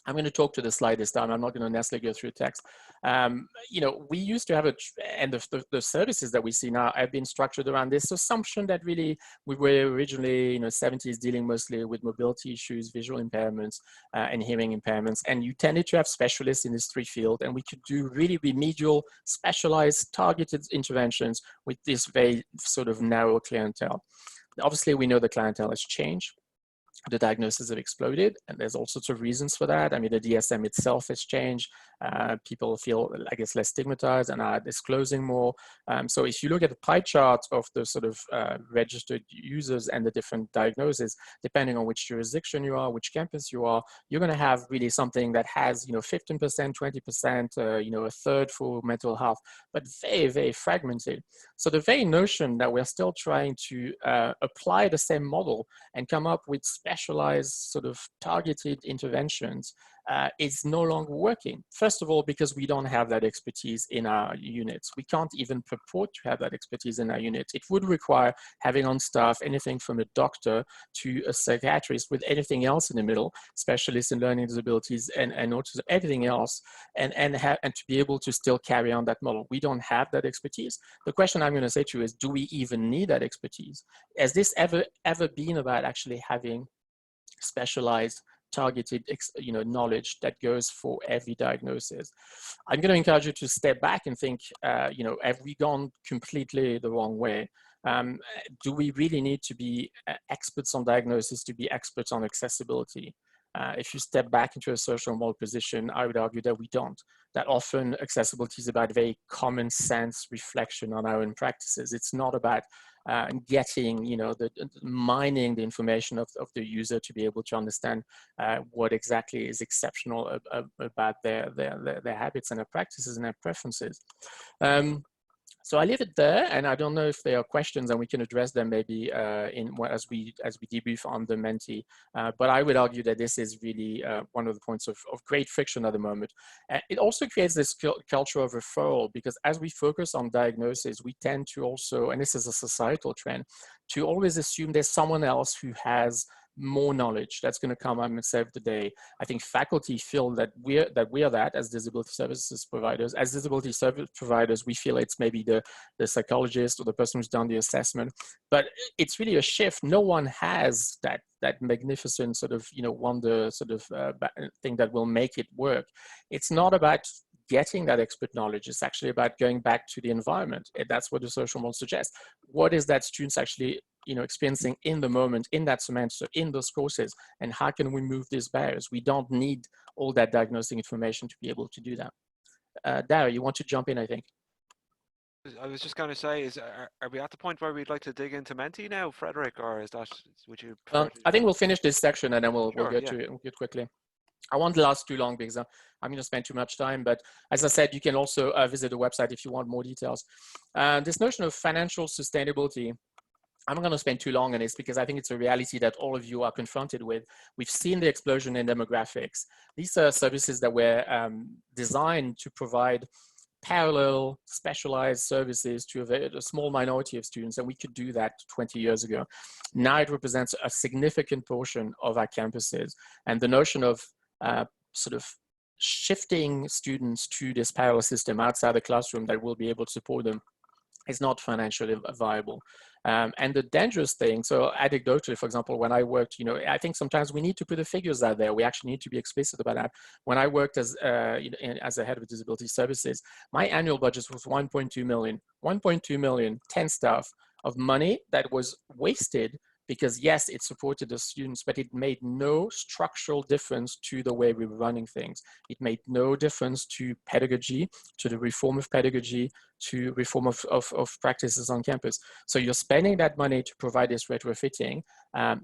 I'm going to talk to the slide this time. I'm not going to necessarily go through text. You know, we used to have and the services that we see now have been structured around this assumption that really we were originally, you know, 70s dealing mostly with mobility issues, visual impairments, and hearing impairments. And you tended to have specialists in this three field, and we could do really remedial, specialized, targeted interventions with this very sort of narrow clientele. Obviously, we know the clientele has changed. The diagnoses have exploded, and there's all sorts of reasons for that. I mean, the DSM itself has changed. People feel, I guess, less stigmatized and are disclosing more. So if you look at the pie chart of the sort of registered users and the different diagnoses, depending on which jurisdiction you are, which campus you are, you're going to have really something that has, you know, 15%, 20%, you know, a third for mental health, but very, very fragmented. So the very notion that we're still trying to apply the same model and come up with specialized sort of targeted interventions is no longer working. First of all, because we don't have that expertise in our units. We can't even purport to have that expertise in our units. It would require having on staff anything from a doctor to a psychiatrist with anything else in the middle, specialists in learning disabilities and autism, everything else, and to be able to still carry on that model. We don't have that expertise. The question I'm going to say to you is, do we even need that expertise? Has this ever been about actually having specialized targeted, you know, knowledge that goes for every diagnosis? I'm going to encourage you to step back and think, you know, have we gone completely the wrong way? Do we really need to be experts on diagnosis to be experts on accessibility? If you step back into a social model position, I would argue that we don't. That often accessibility is about very common sense reflection on our own practices. It's not about getting, you know, mining the information of the user to be able to understand what exactly is exceptional about their habits and their practices and their preferences. So I leave it there, and I don't know if there are questions, and we can address them maybe as we debrief on the Menti. But I would argue that this is really one of the points of great friction at the moment. It also creates this culture of referral, because as we focus on diagnosis, we tend to also, and this is a societal trend, to always assume there's someone else who has more knowledge that's going to come and save the day. I think faculty feel that we are that as disability services providers. As disability service providers, we feel it's maybe the psychologist or the person who's done the assessment, but it's really a shift. No one has that magnificent sort of, you know, wonder sort of thing that will make it work. It's not about getting that expert knowledge. It's actually about going back to the environment. That's what the social model suggests. What is that students actually, you know, experiencing in the moment, in that semester, in those courses, and how can we move these barriers? We don't need all that diagnostic information to be able to do that. Dara, you want to jump in, I think? I was just going to say, are we at the point where we'd like to dig into Menti now, Frederic, or is that, would you? I think we'll finish this section and then we'll go to it quickly. I won't last too long because I'm going to spend too much time, but as I said, you can also visit the website if you want more details. This notion of financial sustainability, I'm not going to spend too long on this because I think it's a reality that all of you are confronted with. We've seen the explosion in demographics. These are services that were designed to provide parallel specialized services to a small minority of students, and we could do that 20 years ago. Now it represents a significant portion of our campuses, and the notion of sort of shifting students to this parallel system outside the classroom that will be able to support them is not financially viable. And the dangerous thing, so anecdotally, for example, when I worked, you know, I think sometimes we need to put the figures out there. We actually need to be explicit about that. When I worked as a head of disability services, my annual budget was 1.2 million. 1.2 million, 10 staff of money that was wasted because yes, it supported the students, but it made no structural difference to the way we were running things. It made no difference to pedagogy, to the reform of pedagogy, to reform of practices on campus. So you're spending that money to provide this retrofitting.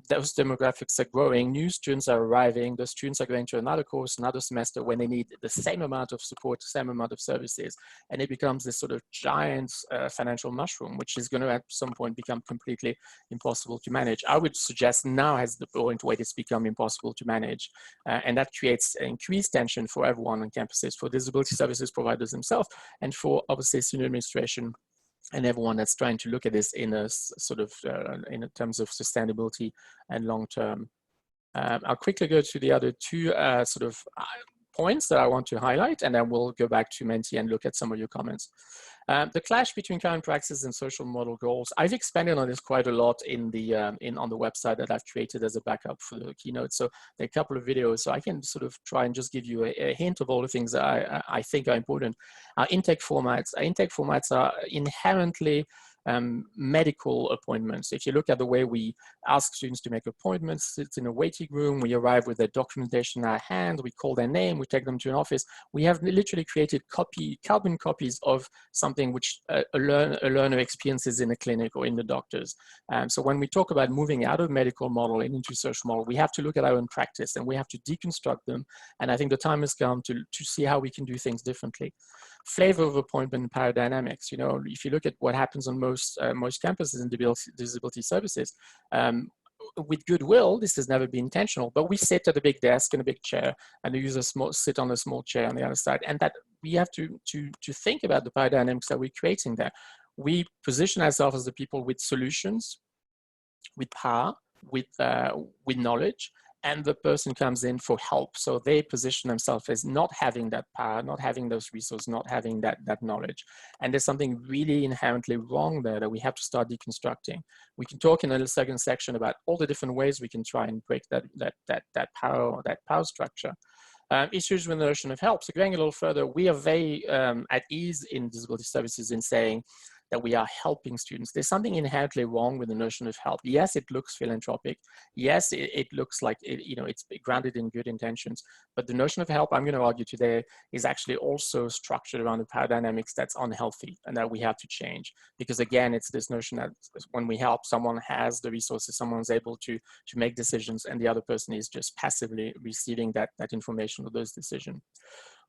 Those demographics are growing, new students are arriving, the students are going to another course, another semester when they need the same amount of support, the same amount of services, and it becomes this sort of giant financial mushroom, which is going to at some point become completely impossible to manage. I would suggest now is the point where it's become impossible to manage, and that creates increased tension for everyone on campuses, for disability services providers themselves, and for obviously senior administration and everyone that's trying to look at this in a sort of in terms of sustainability and long term. I'll quickly go to the other two sort of points that I want to highlight, and then we'll go back to Menti and look at some of your comments. The clash between current practices and social model goals. I've expanded on this quite a lot in the on the website that I've created as a backup for the keynote. So there are a couple of videos, so I can sort of try and just give you a hint of all the things that I think are important. Our intake formats are inherently medical appointments. If you look at the way we ask students to make appointments, it's in a waiting room, we arrive with their documentation in our hand, we call their name, we take them to an office. We have literally created carbon copies of something which a learner experiences in a clinic or in the doctors. So when we talk about moving out of medical model and into social model, we have to look at our own practice and we have to deconstruct them. And I think the time has come to see how we can do things differently. Flavor of appointment and power dynamics. You know, if you look at what happens on most campuses in disability services, with goodwill, this has never been intentional, but we sit at a big desk in a big chair and the users sit on a small chair on the other side. And that we have to think about the power dynamics that we're creating there. We position ourselves as the people with solutions, with power, with knowledge, and the person comes in for help. So they position themselves as not having that power, not having those resources, not having that knowledge. And there's something really inherently wrong there that we have to start deconstructing. We can talk in a second section about all the different ways we can try and break that power structure. Issues with the notion of help. So going a little further, we are very at ease in disability services in saying that we are helping students. There's something inherently wrong with the notion of help. Yes, it looks philanthropic. Yes, it looks like it's grounded in good intentions. But the notion of help, I'm going to argue today, is actually also structured around the power dynamics that's unhealthy and that we have to change. Because again, it's this notion that when we help, someone has the resources, someone's able to make decisions, and the other person is just passively receiving that information or those decisions.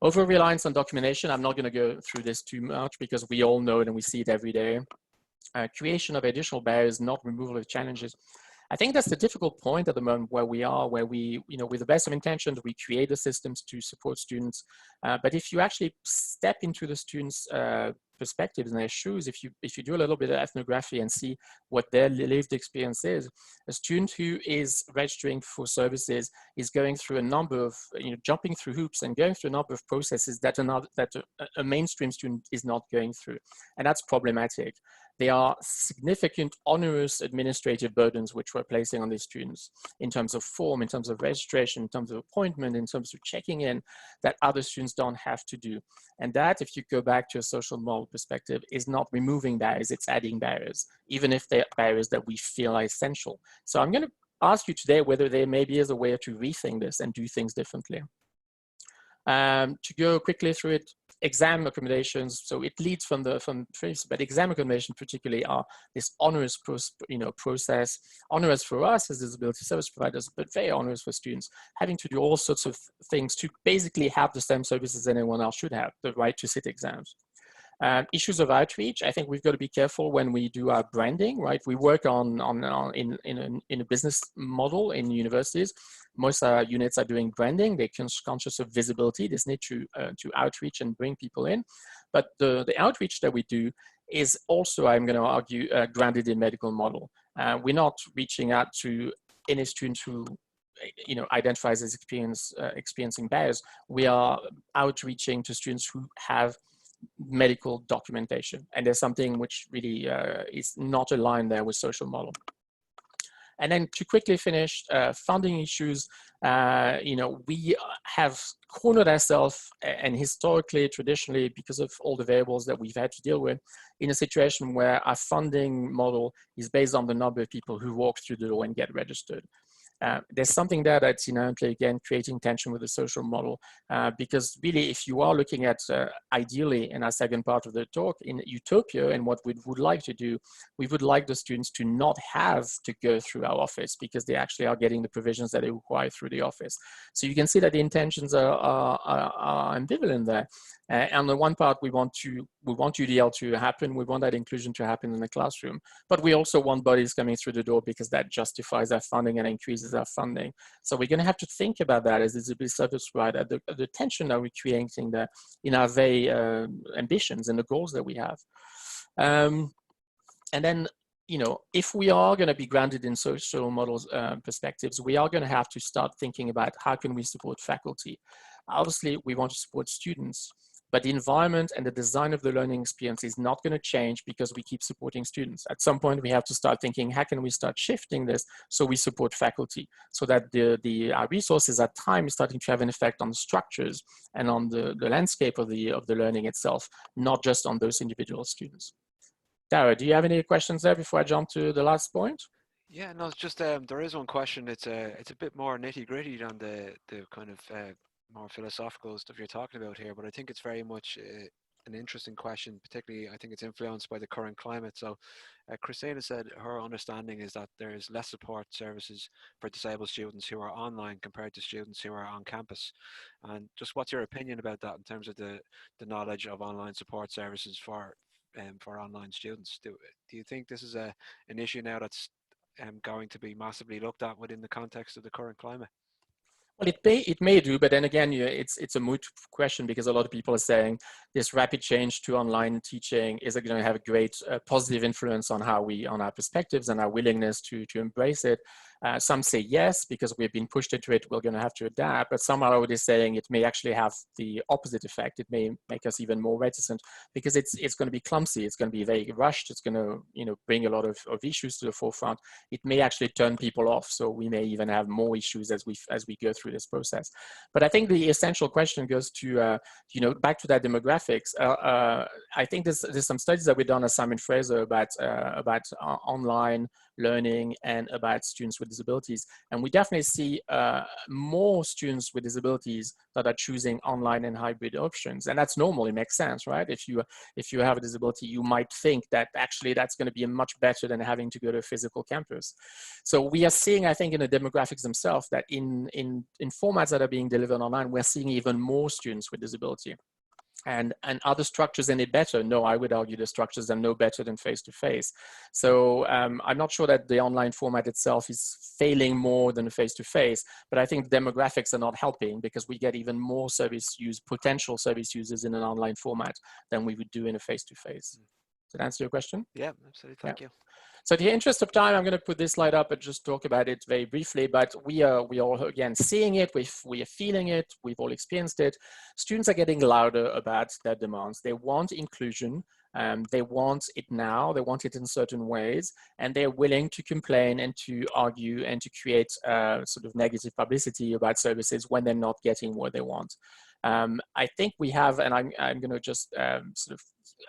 Over-reliance on documentation, I'm not going to go through this too much because we all know it and we see it every day. Creation of additional barriers, not removal of challenges. I think that's the difficult point at the moment where we are, where we, with the best of intentions, we create the systems to support students. But if you actually step into the students' perspectives and their shoes, if you do a little bit of ethnography and see what their lived experience is, a student who is registering for services is going through a number of, jumping through hoops and going through a number of processes that a mainstream student is not going through. And that's problematic. There are significant onerous administrative burdens which we're placing on these students in terms of form, in terms of registration, in terms of appointment, in terms of checking in, that other students don't have to do. And that, if you go back to a social model perspective, is not removing barriers, it's adding barriers, even if they're barriers that we feel are essential. So I'm going to ask you today whether there maybe is a way to rethink this and do things differently. To go quickly through it, exam accommodations. So it leads from previous, but exam accommodation particularly are this onerous process, onerous for us as disability service providers, but very onerous for students, having to do all sorts of things to basically have the same services anyone else should have, the right to sit exams. Issues of outreach. I think we've got to be careful when we do our branding, right? We work in a business model in universities. Most units are doing branding. They're conscious of visibility. There's need to outreach and bring people in. But the outreach that we do is also, I'm going to argue, grounded in medical model. We're not reaching out to any student who identifies as experiencing barriers. We are outreaching to students who have medical documentation, and there's something which really is not aligned there with social model. And then to quickly finish, funding issues, we have cornered ourselves, and historically, traditionally, because of all the variables that we've had to deal with, in a situation where our funding model is based on the number of people who walk through the door and get registered. there's something there that's inherently, again, creating tension with the social model. Because really, if you are looking at, ideally, in our second part of the talk, in Utopia, and what we would like to do, we would like the students to not have to go through our office because they actually are getting the provisions that they require through the office. So you can see that the intentions are ambivalent there. On the one part, we want UDL to happen. We want that inclusion to happen in the classroom, but we also want bodies coming through the door because that justifies our funding and increases our funding. So we're going to have to think about that as it's a bit satisfied at the tension that we're creating there in our very ambitions and the goals that we have. And then, you know, if we are going to be grounded in social models perspectives, we are going to have to start thinking about how can we support faculty. Obviously, we want to support students, but the environment and the design of the learning experience is not going to change because we keep supporting students. At some point, we have to start thinking, how can we start shifting this so we support faculty, so that our resources at time is starting to have an effect on the structures and on the landscape of the learning itself, not just on those individual students. Dara, do you have any questions there before I jump to the last point? Yeah, no, it's just there is one question. It's a bit more nitty gritty than the kind of more philosophical stuff you're talking about here, but I think it's very much an interesting question. Particularly, I think it's influenced by the current climate. So, Christina said her understanding is that there is less support services for disabled students who are online compared to students who are on campus. And just what's your opinion about that in terms of the knowledge of online support services for online students? Do you think this is an issue now that's going to be massively looked at within the context of the current climate? Well, it may do, but then again, it's a moot question because a lot of people are saying this rapid change to online teaching is going to have a great positive influence on on our perspectives and our willingness to embrace it. Some say yes, because we've been pushed into it, we're going to have to adapt, but some are already saying it may actually have the opposite effect. It may make us even more reticent because it's going to be clumsy, it's going to be very rushed, it's going to, you know, bring a lot of issues to the forefront. It may actually turn people off, so we may even have more issues as we go through this process. But I think the essential question goes to, you know, back to that demographics. I think there's some studies that we've done at Simon Fraser about online learning and about students with disabilities. And we definitely see more students with disabilities that are choosing online and hybrid options. And that's normal, it makes sense, right? If you have a disability, you might think that actually that's going to be much better than having to go to a physical campus. So we are seeing, I think, in the demographics themselves that in formats that are being delivered online, we're seeing even more students with disability. And are the structures any better? No, I would argue the structures are no better than face-to-face. So I'm not sure that the online format itself is failing more than face-to-face, but I think the demographics are not helping because we get even more potential service users in an online format than we would do in a face-to-face. Does that answer your question? Yeah, absolutely. Thank you. So in the interest of time, I'm going to put this slide up and just talk about it very briefly, but we are again seeing it, we are feeling it, we've all experienced it. Students are getting louder about their demands. They want inclusion, they want it now, they want it in certain ways, and they're willing to complain and to argue and to create sort of negative publicity about services when they're not getting what they want. I think we have, and I'm going to just sort of,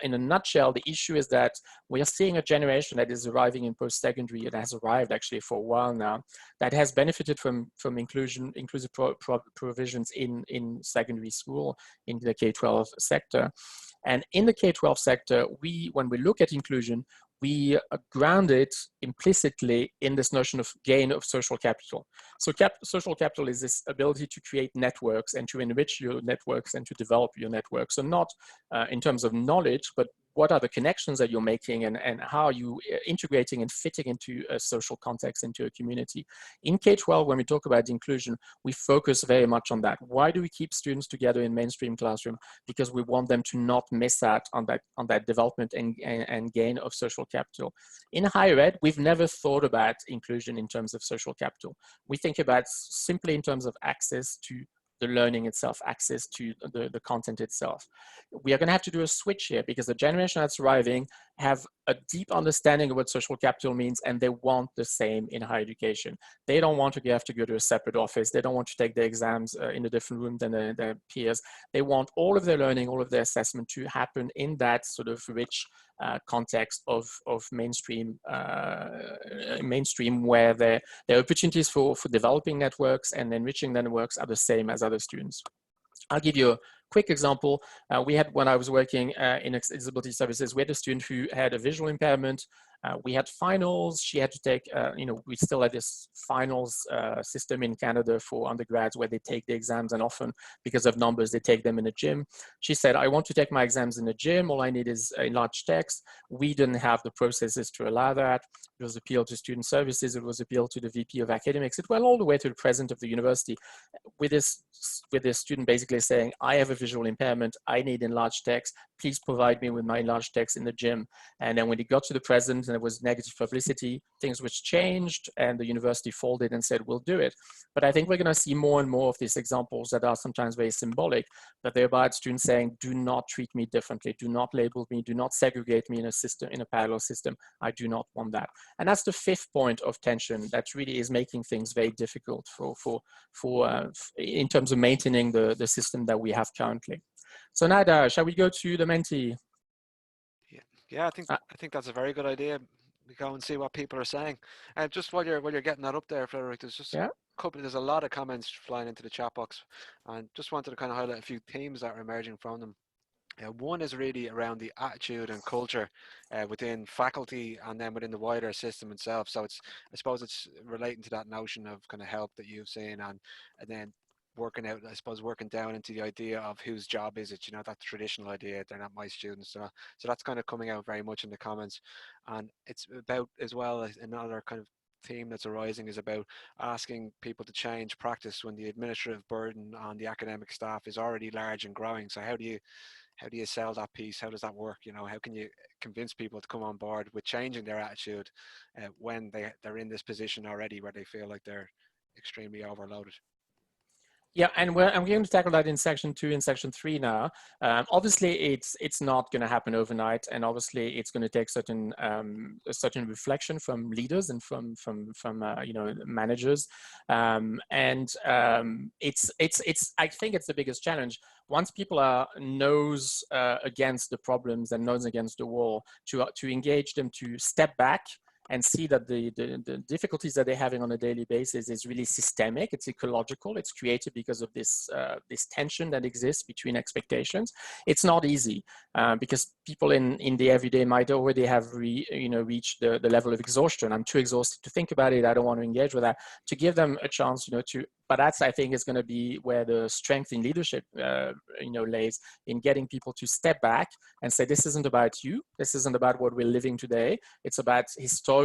in a nutshell, the issue is that we are seeing a generation that is arriving in post-secondary, and has arrived actually for a while now, that has benefited from inclusive provisions in secondary school, in the K-12 sector. And in the K-12 sector, when we look at inclusion, we ground it implicitly in this notion of gain of social capital. So social capital is this ability to create networks and to enrich your networks and to develop your networks. So not in terms of knowledge, but what are the connections that you're making and how are you integrating and fitting into a social context, into a community. In K-12, when we talk about inclusion, we focus very much on that. Why do we keep students together in mainstream classroom? Because we want them to not miss out on that development and gain of social capital. In higher ed, we've never thought about inclusion in terms of social capital. We think about simply in terms of access to the learning itself, access to the content itself. We are going to have to do a switch here because the generation that's arriving have a deep understanding of what social capital means, and they want the same in higher education. They don't want to have to go to a separate office. They don't want to take their exams in a different room than their peers. They want all of their learning, all of their assessment to happen in that sort of rich context of mainstream where their opportunities for developing networks and enriching networks are the same as other students. I'll give you a quick example. We had, when I was working in disability services, we had a student who had a visual impairment. We had finals. She had to take, we still had this finals system in Canada for undergrads where they take the exams, and often because of numbers, they take them in a gym. She said, I want to take my exams in a gym. All I need is enlarged text. We didn't have the processes to allow that. It was appealed to student services. It was appealed to the VP of academics. It went all the way to the president of the university with this student basically saying, I have a visual impairment. I need enlarged text. Please provide me with my enlarged text in the gym. And then when it got to the president and there was negative publicity, things was changed and the university folded and said, we'll do it. But I think we're going to see more and more of these examples that are sometimes very symbolic, but they're about students saying, do not treat me differently. Do not label me. Do not segregate me in a system, in a parallel system. I do not want that. And that's the fifth point of tension that really is making things very difficult in terms of maintaining the system that we have currently. So Nada, shall we go to the mentee? Yeah, I think that's a very good idea. We go and see what people are saying. And just while you're getting that up there, Frederic, there's just there's a lot of comments flying into the chat box, and just wanted to kind of highlight a few themes that are emerging from them. One is really around the attitude and culture within faculty and then within the wider system itself. So I suppose it's relating to that notion of kind of help that you've seen, and then working out, I suppose, working down into the idea of whose job is it, that traditional idea, they're not my students. So that's kind of coming out very much in the comments. And it's about, as well, another kind of theme that's arising is about asking people to change practice when the administrative burden on the academic staff is already large and growing. So how do you sell that piece? How does that work? How can you convince people to come on board with changing their attitude when they're in this position already where they feel like they're extremely overloaded? Yeah, and I'm going to tackle that in section 2 and section 3 now. Obviously, it's not going to happen overnight, and obviously, it's going to take certain reflection from leaders and from managers. It's I think it's the biggest challenge. Once people are nose against the problems and nose against the wall, to engage them to step back and see that the difficulties that they're having on a daily basis is really systemic, it's ecological, it's created because of this tension that exists between expectations. It's not easy because people in the everyday might already have reached the level of exhaustion. I'm too exhausted to think about it, I don't want to engage with that. To give them a chance, but that's, I think, is going to be where the strength in leadership, lays in getting people to step back and say, this isn't about you. This isn't about what we're living today. It's about historical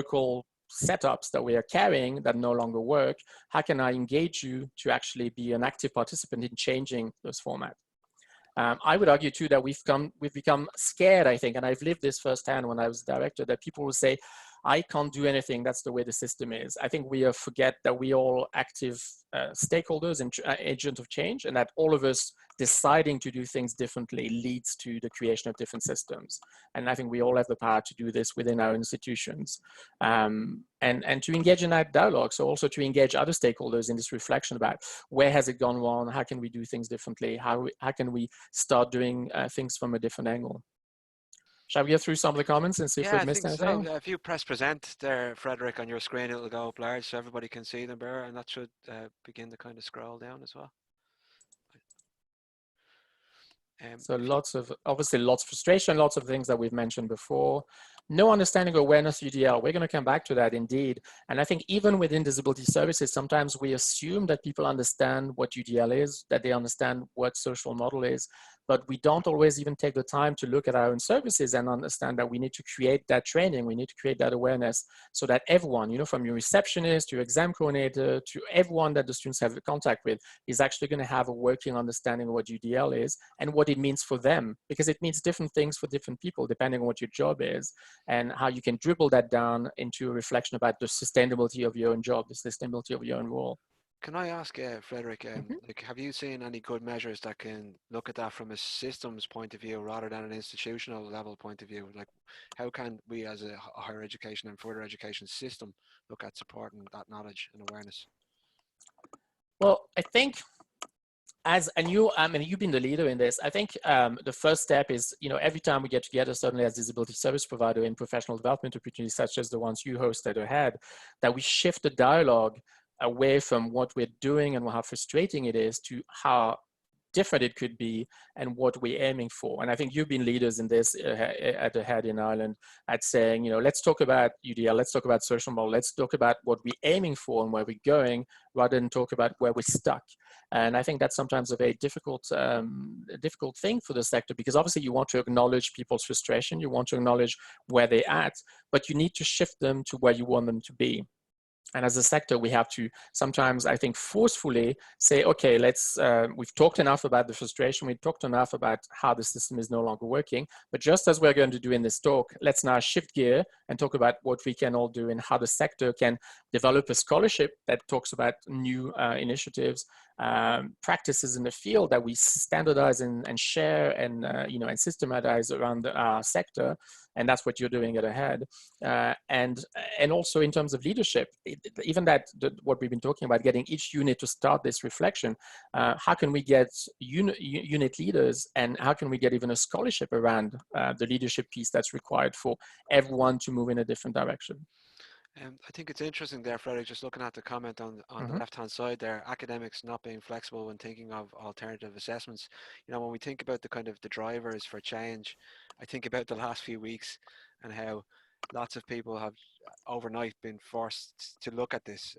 setups that we are carrying that no longer work. How can I engage you to actually be an active participant in changing those formats? I would argue too that we've become scared, I think, and I've lived this firsthand when I was director, that people will say, I can't do anything, that's the way the system is. I think we forget that we all active stakeholders and agents of change, and that all of us deciding to do things differently leads to the creation of different systems. And I think we all have the power to do this within our institutions. And to engage in that dialogue, so also to engage other stakeholders in this reflection about where has it gone wrong, how can we do things differently, how can we start doing things from a different angle. Shall we go through some of the comments and see if we've missed anything? So. If you press present there, Frederic, on your screen, it'll go up large so everybody can see them there, and that should begin to kind of scroll down as well. So obviously lots of frustration, lots of things that we've mentioned before. No understanding of awareness UDL. We're going to come back to that indeed. And I think even within disability services, sometimes we assume that people understand what UDL is, that they understand what social model is, but we don't always even take the time to look at our own services and understand that we need to create that training, we need to create that awareness so that everyone, from your receptionist to your exam coordinator to everyone that the students have contact with is actually going to have a working understanding of what UDL is and what it means for them, because it means different things for different people depending on what your job is and how you can dribble that down into a reflection about the sustainability of your own job, the sustainability of your own role. Can I ask, Frederic, Mhm. like, have you seen any good measures that can look at that from a systems point of view rather than an institutional level point of view? Like, how can we as a higher education and further education system look at supporting that knowledge and awareness? Well, I think and you, I mean, you've been the leader in this. I think the first step is, every time we get together, certainly as disability service provider in professional development opportunities, such as the ones you hosted or had, that we shift the dialogue away from what we're doing and how frustrating it is to how different it could be and what we're aiming for. And I think you've been leaders in this at the head in Ireland at saying, let's talk about UDL, let's talk about social model, let's talk about what we're aiming for and where we're going, rather than talk about where we're stuck. And I think that's sometimes a very difficult thing for the sector, because obviously you want to acknowledge people's frustration, you want to acknowledge where they're at, but you need to shift them to where you want them to be. And as a sector, we have to sometimes, I think, forcefully say, okay, we've talked enough about the frustration, we've talked enough about how the system is no longer working, but just as we're going to do in this talk, let's now shift gear and talk about what we can all do and how the sector can develop a scholarship that talks about new initiatives, practices in the field that we standardize and share and, and systematize around our sector. And that's what you're doing at AHEAD. And also in terms of leadership, even what we've been talking about, getting each unit to start this reflection, how can we get unit leaders, and how can we get even a scholarship around the leadership piece that's required for everyone to move in a different direction? I think it's interesting there, Frederic, just looking at the comment on the left-hand side there, academics not being flexible when thinking of alternative assessments. When we think about the drivers for change, I think about the last few weeks and how lots of people have overnight been forced to look at this,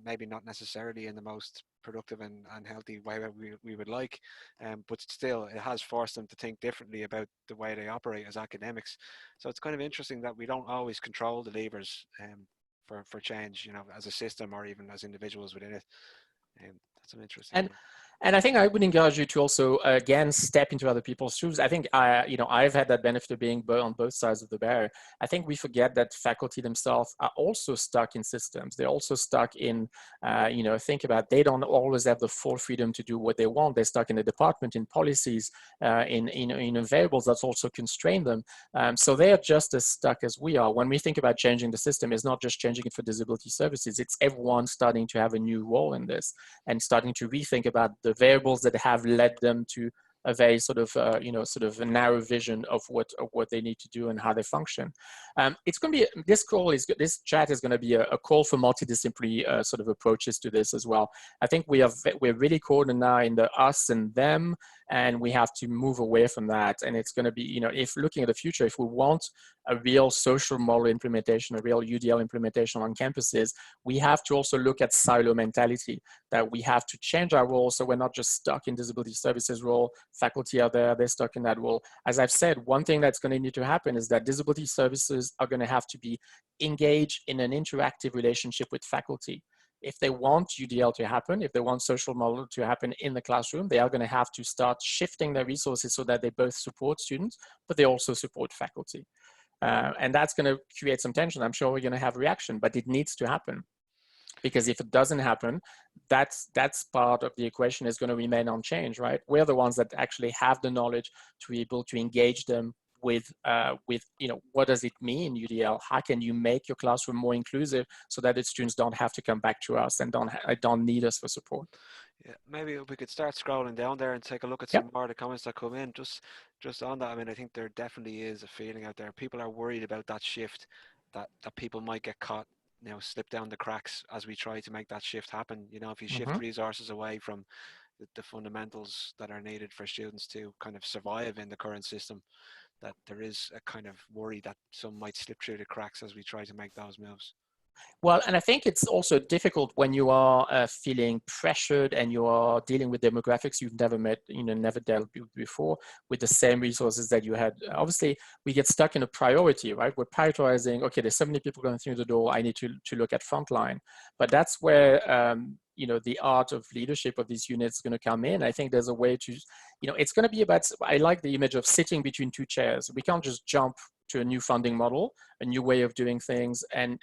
maybe not necessarily in the most productive and healthy way that we would like, but still it has forced them to think differently about the way they operate as academics. So it's kind of interesting that we don't always control the levers for change, as a system or even as individuals within it. That's an interesting thing. And I think I would encourage you to also, again, step into other people's shoes. I think, I've had that benefit of being on both sides of the barrier. I think we forget that faculty themselves are also stuck in systems. They're also stuck in, think about, they don't always have the full freedom to do what they want. They're stuck in a department, in policies, in variables that's also constrain them. So they are just as stuck as we are. When we think about changing the system, it's not just changing it for disability services. It's everyone starting to have a new role in this and starting to rethink about the variables that have led them to a very sort of a narrow vision of what they need to do and how they function. It's going to be this chat is going to be a call for multidisciplinary sort of approaches to this as well. I think we're really caught now in the us and them, and we have to move away from that. And it's going to be, if looking at the future, if we want a real social model implementation, a real UDL implementation on campuses, we have to also look at silo mentality, that we have to change our role so we're not just stuck in disability services role. Faculty are there, they're stuck in that role. As I've said, one thing that's going to need to happen is that disability services are going to have to be engaged in an interactive relationship with faculty. If they want UDL to happen, if they want social model to happen in the classroom, they are going to have to start shifting their resources so that they both support students, but they also support faculty. And that's going to create some tension. I'm sure we're going to have reaction, but it needs to happen. Because if it doesn't happen, that's part of the equation is going to remain unchanged, right? We're the ones that actually have the knowledge to be able to engage them with what does it mean, UDL? How can you make your classroom more inclusive so that the students don't have to come back to us and don't need us for support? Yeah, maybe we could start scrolling down there and take a look at Yep. some more of the comments that come in. Just on that, I mean, I think there definitely is a feeling out there. People are worried about that shift, that people might get caught, slip down the cracks as we try to make that shift happen. If you shift resources away from the fundamentals that are needed for students to kind of survive in the current system, that there is a kind of worry that some might slip through the cracks as we try to make those moves. Well, and I think it's also difficult when you are feeling pressured and you are dealing with demographics you've never met, never dealt with before, with the same resources that you had. Obviously, we get stuck in a priority, right? We're prioritizing, okay, there's so many people going through the door, I need to look at frontline. But that's where, the art of leadership of these units is going to come in. I think there's a way to, it's going to be about, I like the image of sitting between two chairs. We can't just jump to a new funding model, a new way of doing things, and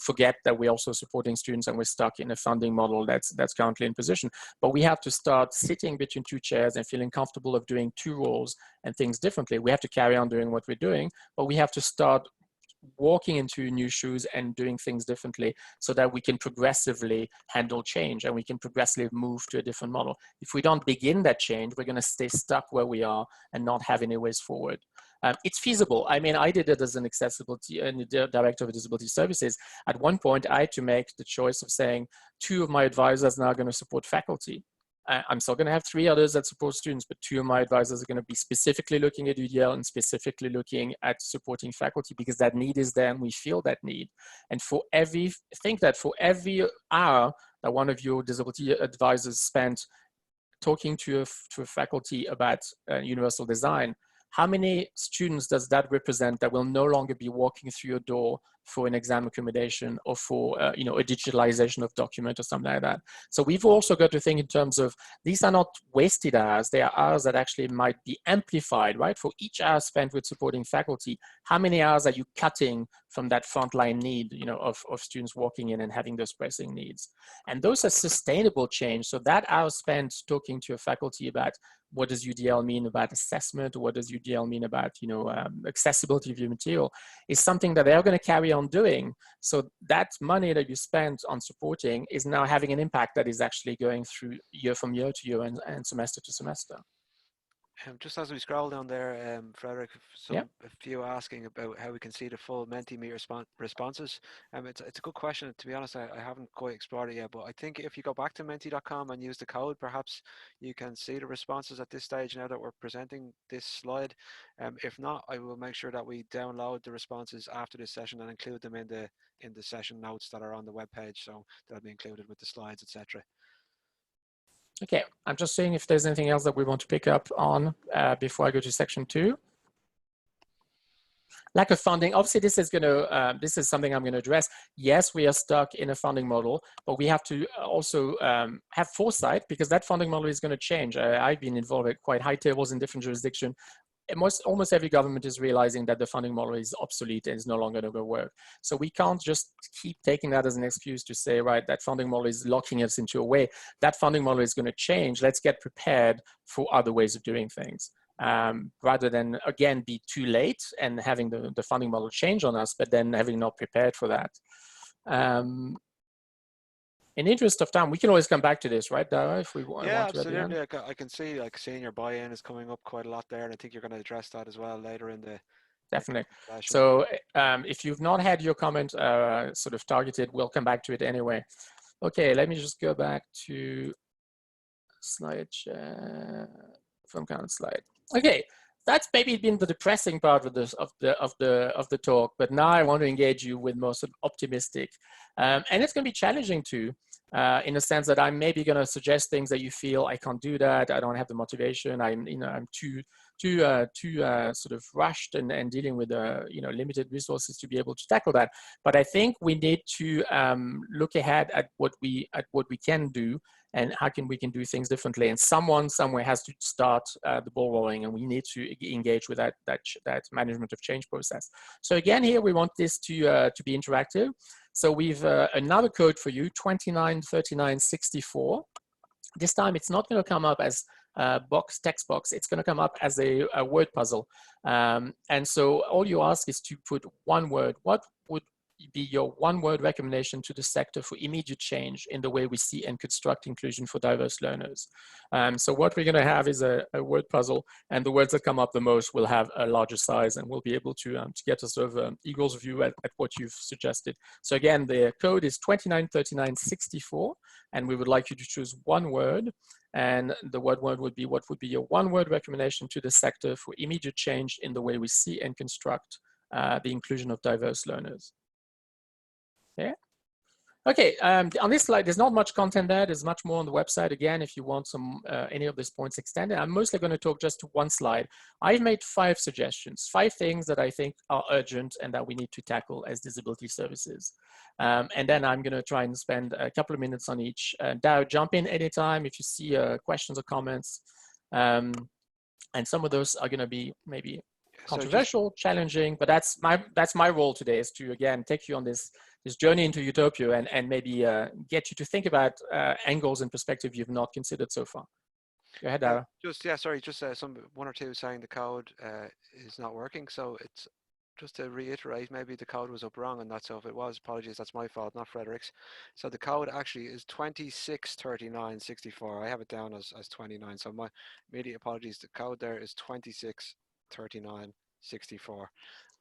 forget that we're also supporting students and we're stuck in a funding model that's currently in position. But we have to start sitting between two chairs and feeling comfortable of doing two roles and things differently. We have to carry on doing what we're doing, but we have to start walking into new shoes and doing things differently so that we can progressively handle change and we can progressively move to a different model. If we don't begin that change, we're going to stay stuck where we are and not have any ways forward. It's feasible. I mean, I did it as an accessibility director of disability services. At one point, I had to make the choice of saying 2 of my advisors are now going to support faculty. I'm still going to have 3 others that support students, but 2 of my advisors are going to be specifically looking at UDL and specifically looking at supporting faculty because that need is there and we feel that need. And think that for every hour that one of your disability advisors spent talking to a faculty about universal design, how many students does that represent that will no longer be walking through your door for an exam accommodation or for a digitalization of document or something like that? So we've also got to think in terms of these are not wasted hours. They are hours that actually might be amplified, right? For each hour spent with supporting faculty, how many hours are you cutting from that frontline need, of students walking in and having those pressing needs? And those are sustainable change. So that hour spent talking to a faculty about what does UDL mean about assessment, or what does UDL mean about accessibility of your material, is something that they're going to carry on doing. So that money that you spent on supporting is now having an impact that is actually going through year from year to year and semester to semester. Just as we scroll down there, Frederic, Yeah. a few asking about how we can see the full Mentimeter responses. It's a good question. To be honest, I haven't quite explored it yet, but I think if you go back to menti.com and use the code, perhaps you can see the responses at this stage now that we're presenting this slide. If not, I will make sure that we download the responses after this session and include them in the session notes that are on the webpage, so they'll be included with the slides, etc. Okay, I'm just seeing if there's anything else that we want to pick up on before I go to section 2. Lack of funding. Obviously, this is something I'm going to address. Yes, we are stuck in a funding model, but we have to also have foresight because that funding model is going to change. I've been involved at quite high tables in different jurisdictions. Almost every government is realizing that the funding model is obsolete and is no longer going to work. So we can't just keep taking that as an excuse to say, right, that funding model is locking us into a way. That funding model is going to change. Let's get prepared for other ways of doing things. Rather than, again, be too late and having the funding model change on us, but then having not prepared for that. In the interest of time, we can always come back to this, right, Dara, if we want to. Absolutely. I can see senior buy-in is coming up quite a lot there, and I think you're going to address that as well later in the Definitely. session. So if you've not had your comment sort of targeted, we'll come back to it anyway. Okay, let me just go back to slide share from current slide. Okay, that's maybe been the depressing part of the talk, but now I want to engage you with more sort of optimistic, and it's going to be challenging too, in the sense that I'm maybe going to suggest things that you feel I can't do that, I don't have the motivation, I'm too sort of rushed and dealing with limited resources to be able to tackle that. But I think we need to look ahead at what we can do and how we can do things differently. And someone somewhere has to start the ball rolling, and we need to engage with that management of change process. So again, here we want this to be interactive. So we've another code for you, 293964. This time it's not going to come up as text box. It's going to come up as a word puzzle. And so all you ask is to put one word. What would be your one-word recommendation to the sector for immediate change in the way we see and construct inclusion for diverse learners? So what we're going to have is a word puzzle, and the words that come up the most will have a larger size, and we'll be able to get a sort of eagle's view at what you've suggested. So again, the code is 293964, and we would like you to choose one word, and the word would be, what would be your one-word recommendation to the sector for immediate change in the way we see and construct the inclusion of diverse learners? Yeah. Okay, on this slide, there's not much content there. There's much more on the website. Again, if you want some any of these points extended, I'm mostly going to talk just to one slide. I've made 5 suggestions, 5 things that I think are urgent and that we need to tackle as disability services. And then I'm going to try and spend a couple of minutes on each. Dow, jump in anytime if you see questions or comments. And some of those are going to be maybe controversial, challenging, but that's my role today, is to, again, take you on this journey into Utopia and maybe get you to think about angles and perspective you've not considered so far. Go ahead, Dara. Sorry, one or two saying the code is not working. So it's just to reiterate, maybe the code was up wrong on that. So if it was, apologies, that's my fault, not Frederic's. So the code actually is 263964. I have it down as 29. So my immediate apologies. The code there is 263964,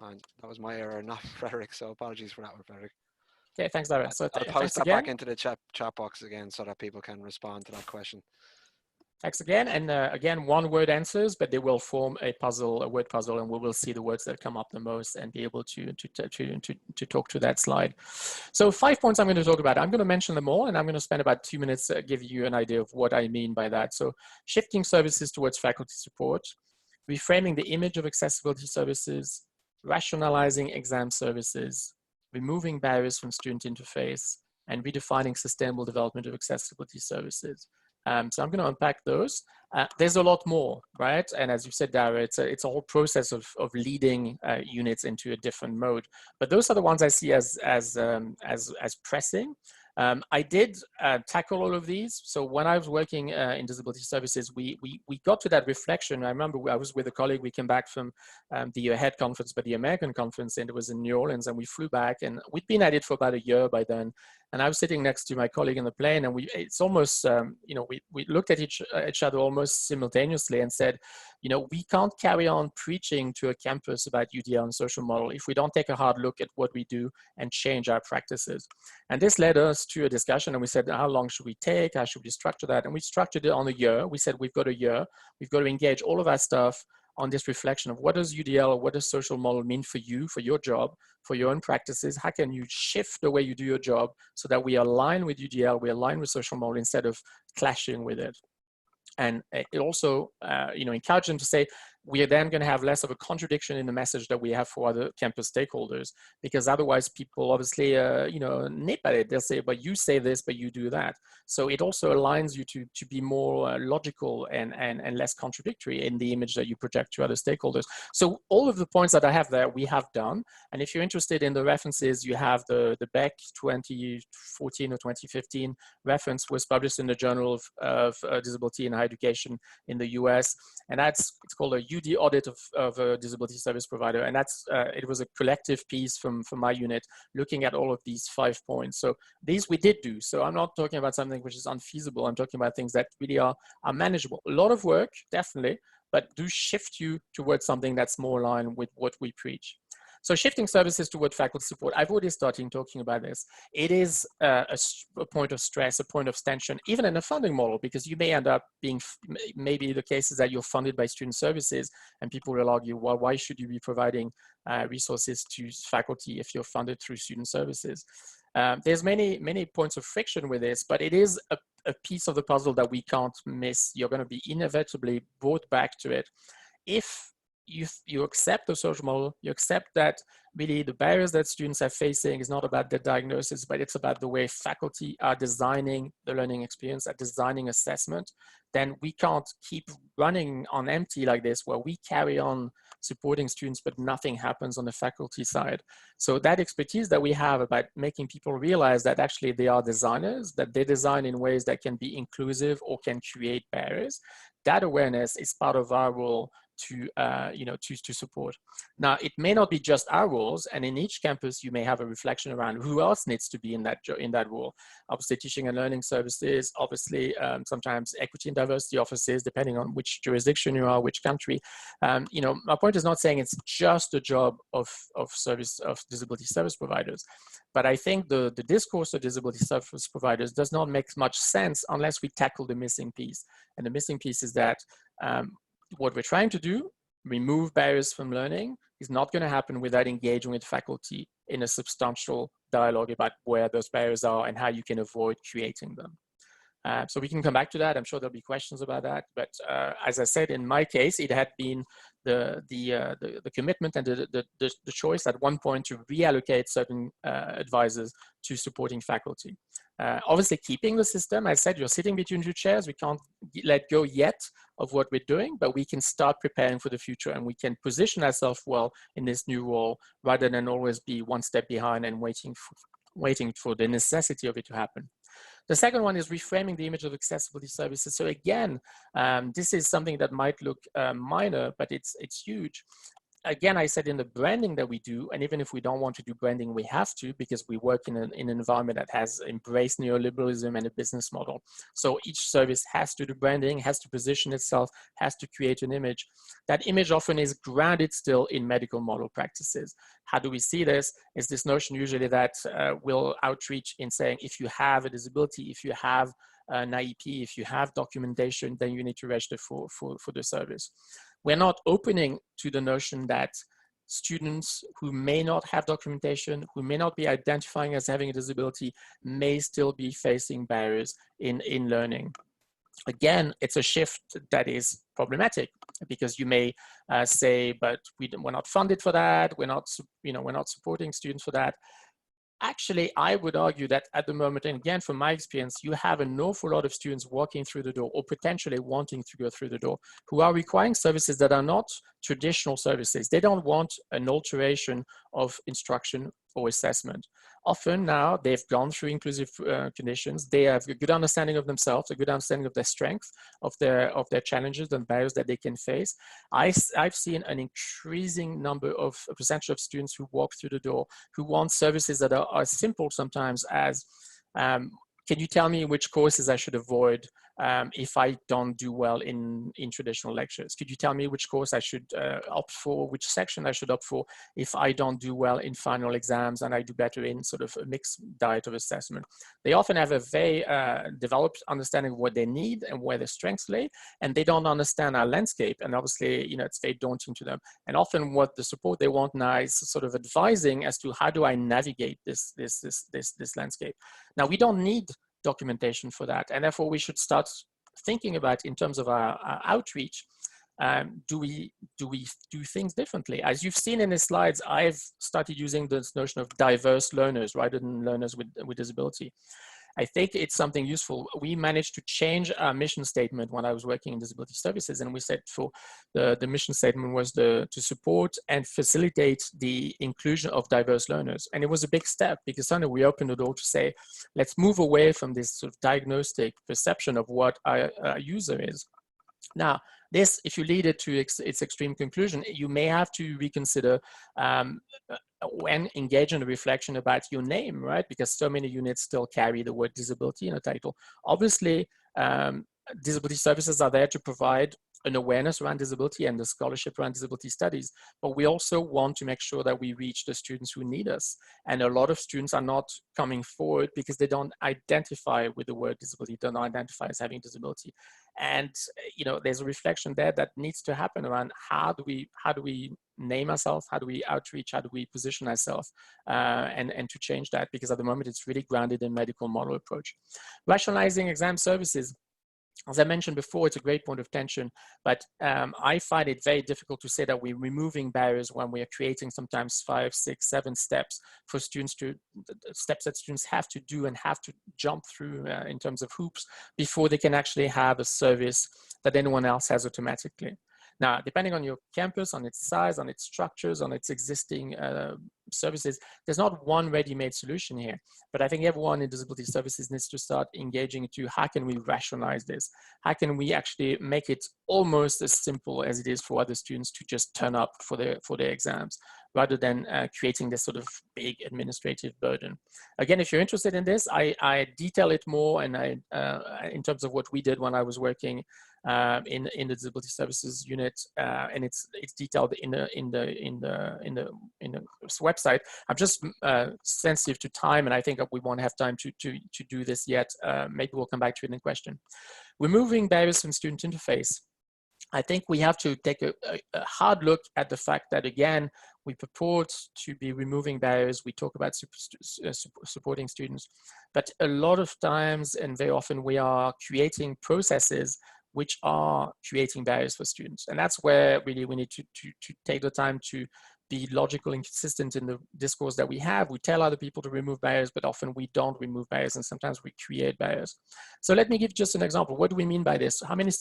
and that was my error, not Frederic. So apologies for that one, Frederic. Okay, thanks, Dara. So I'll post that back into the chat box again so that people can respond to that question. Thanks again. And again, one word answers, but they will form a puzzle, a word puzzle, and we will see the words that come up the most and be able to talk to that slide. So 5 points I'm going to talk about. I'm going to mention them all, and I'm going to spend about 2 minutes giving you an idea of what I mean by that. So shifting services towards faculty support, reframing the image of accessibility services, rationalizing exam services, removing barriers from student interface, and redefining sustainable development of accessibility services. So I'm going to unpack those. There's a lot more, right? And as you said, Dara, it's a whole process of leading units into a different mode. But those are the ones I see as pressing. I did tackle all of these. So when I was working in disability services, we got to that reflection. I remember I was with a colleague. We came back from the AHEAD conference, but the American conference, and it was in New Orleans, and we flew back, and we'd been at it for about a year by then. And I was sitting next to my colleague in the plane, and it's almost, we looked at each other almost simultaneously and said, we can't carry on preaching to a campus about UDL and social model if we don't take a hard look at what we do and change our practices. And this led us to a discussion, and we said, how long should we take? How should we structure that? And we structured it on a year. We said, we've got a year. We've got to engage all of our stuff on this reflection of what does UDL or what does social model mean for you, for your job, for your own practices? How can you shift the way you do your job so that we align with UDL, we align with social model instead of clashing with it? And it also, encouraged them to say, we are then going to have less of a contradiction in the message that we have for other campus stakeholders, because otherwise people obviously, nip at it. They'll say, but you say this, but you do that. So it also aligns you to be more logical and less contradictory in the image that you project to other stakeholders. So all of the points that I have there, we have done. And if you're interested in the references, you have the Beck 2014 or 2015 reference was published in the Journal of Disability and Higher Education in the US. And it's called a UD audit of a disability service provider. And it was a collective piece from my unit looking at all of these 5 points. So these we did do. So I'm not talking about something which is unfeasible. I'm talking about things that really are manageable. A lot of work, definitely, but do shift you towards something that's more aligned with what we preach. So shifting services toward faculty support, I've already started talking about this. It is a point of stress, a point of tension, even in a funding model, because you may end up being, maybe the case is that you're funded by student services, and people will argue, well, why should you be providing resources to faculty if you're funded through student services? There's many points of friction with this, but it is a piece of the puzzle that we can't miss. You're going to be inevitably brought back to it. If you accept the social model, you accept that really the barriers that students are facing is not about the diagnosis, but it's about the way faculty are designing the learning experience, are designing assessment, then we can't keep running on empty like this, where we carry on supporting students, but nothing happens on the faculty side. So that expertise that we have about making people realize that actually they are designers, that they design in ways that can be inclusive or can create barriers, that awareness is part of our role to support. Now, it may not be just our roles, and in each campus you may have a reflection around who else needs to be in that role. Obviously, teaching and learning services, obviously sometimes equity and diversity offices, depending on which jurisdiction you are, which country. My point is not saying it's just a job of disability service providers, but I think the discourse of disability service providers does not make much sense unless we tackle the missing piece. And the missing piece is that what we're trying to do, remove barriers from learning, is not going to happen without engaging with faculty in a substantial dialogue about where those barriers are and how you can avoid creating them. So we can come back to that. I'm sure there'll be questions about that. But as I said, in my case, it had been the commitment and the choice at one point to reallocate certain advisors to supporting faculty. Obviously, keeping the system, I said, you're sitting between two chairs. We can't let go yet of what we're doing, but we can start preparing for the future, and we can position ourselves well in this new role rather than always be one step behind and waiting for the necessity of it to happen. The second one is reframing the image of accessibility services. So again, this is something that might look minor, but it's huge. Again, I said in the branding that we do, and even if we don't want to do branding, we have to, because we work in an environment that has embraced neoliberalism and a business model. So each service has to do branding, has to position itself, has to create an image. That image often is grounded still in medical model practices. How do we see this? Is this notion usually that we'll outreach in saying, if you have a disability, if you have an IEP, if you have documentation, then you need to register for the service. We're not opening to the notion that students who may not have documentation, who may not be identifying as having a disability, may still be facing barriers in learning. Again, it's a shift that is problematic, because you may say, but we're not funded for that, we're not supporting students for that. Actually, I would argue that at the moment, and again, from my experience, you have an awful lot of students walking through the door or potentially wanting to go through the door who are requiring services that are not traditional services. They don't want an alteration of instruction or assessment. Often now they've gone through inclusive conditions. They have a good understanding of themselves, a good understanding of their strengths, of their challenges and barriers that they can face. I've seen an increasing percentage of students who walk through the door who want services that are as simple sometimes as, can you tell me which courses I should avoid if I don't do well in traditional lectures? Could you tell me which course I should opt for, which section I should opt for if I don't do well in final exams and I do better in sort of a mixed diet of assessment? They often have a very developed understanding of what they need and where their strengths lay, and they don't understand our landscape. And obviously, it's very daunting to them. And often what the support they want now is sort of advising as to how do I navigate this landscape. Now, we don't need documentation for that, and therefore we should start thinking about, in terms of our outreach, do we do things differently? As you've seen in the slides, I've started using this notion of diverse learners rather than learners with disability. I think it's something useful. We managed to change our mission statement when I was working in disability services, and we said for the mission statement was to support and facilitate the inclusion of diverse learners. And it was a big step, because suddenly we opened the door to say, let's move away from this sort of diagnostic perception of what our user is. Now, this, if you lead it to its extreme conclusion, you may have to reconsider when engage in a reflection about your name, right? Because so many units still carry the word disability in a title. Obviously, disability services are there to provide an awareness around disability and the scholarship around disability studies, but we also want to make sure that we reach the students who need us. And a lot of students are not coming forward because they don't identify with the word disability, don't identify as having disability. And there's a reflection there that needs to happen around how do we name ourselves, how do we outreach, how do we position ourselves, and to change that, because at the moment it's really grounded in medical model approach. Rationalizing exam services. As I mentioned before, it's a great point of tension, but I find it very difficult to say that we're removing barriers when we are creating sometimes 5, 6, 7 steps for students steps that students have to do and have to jump through in terms of hoops before they can actually have a service that anyone else has automatically. Now, depending on your campus, on its size, on its structures, on its existing services, there's not one ready-made solution here. But I think everyone in disability services needs to start engaging into how can we rationalize this? How can we actually make it almost as simple as it is for other students to just turn up for their exams, rather than creating this sort of big administrative burden. Again, if you're interested in this, I detail it more, and in terms of what we did when I was working in the disability services unit, and it's detailed in the website. I'm just sensitive to time, and I think we won't have time to do this yet. Maybe we'll come back to it in question. Removing barriers from student interface. I think we have to take a hard look at the fact that, again, we purport to be removing barriers. We talk about supporting students, but a lot of times and very often we are creating processes which are creating barriers for students. And that's where really we need to take the time to be logical and consistent in the discourse that we have. We tell other people to remove barriers, but often we don't remove barriers, and sometimes we create barriers. So let me give just an example. What do we mean by this? How many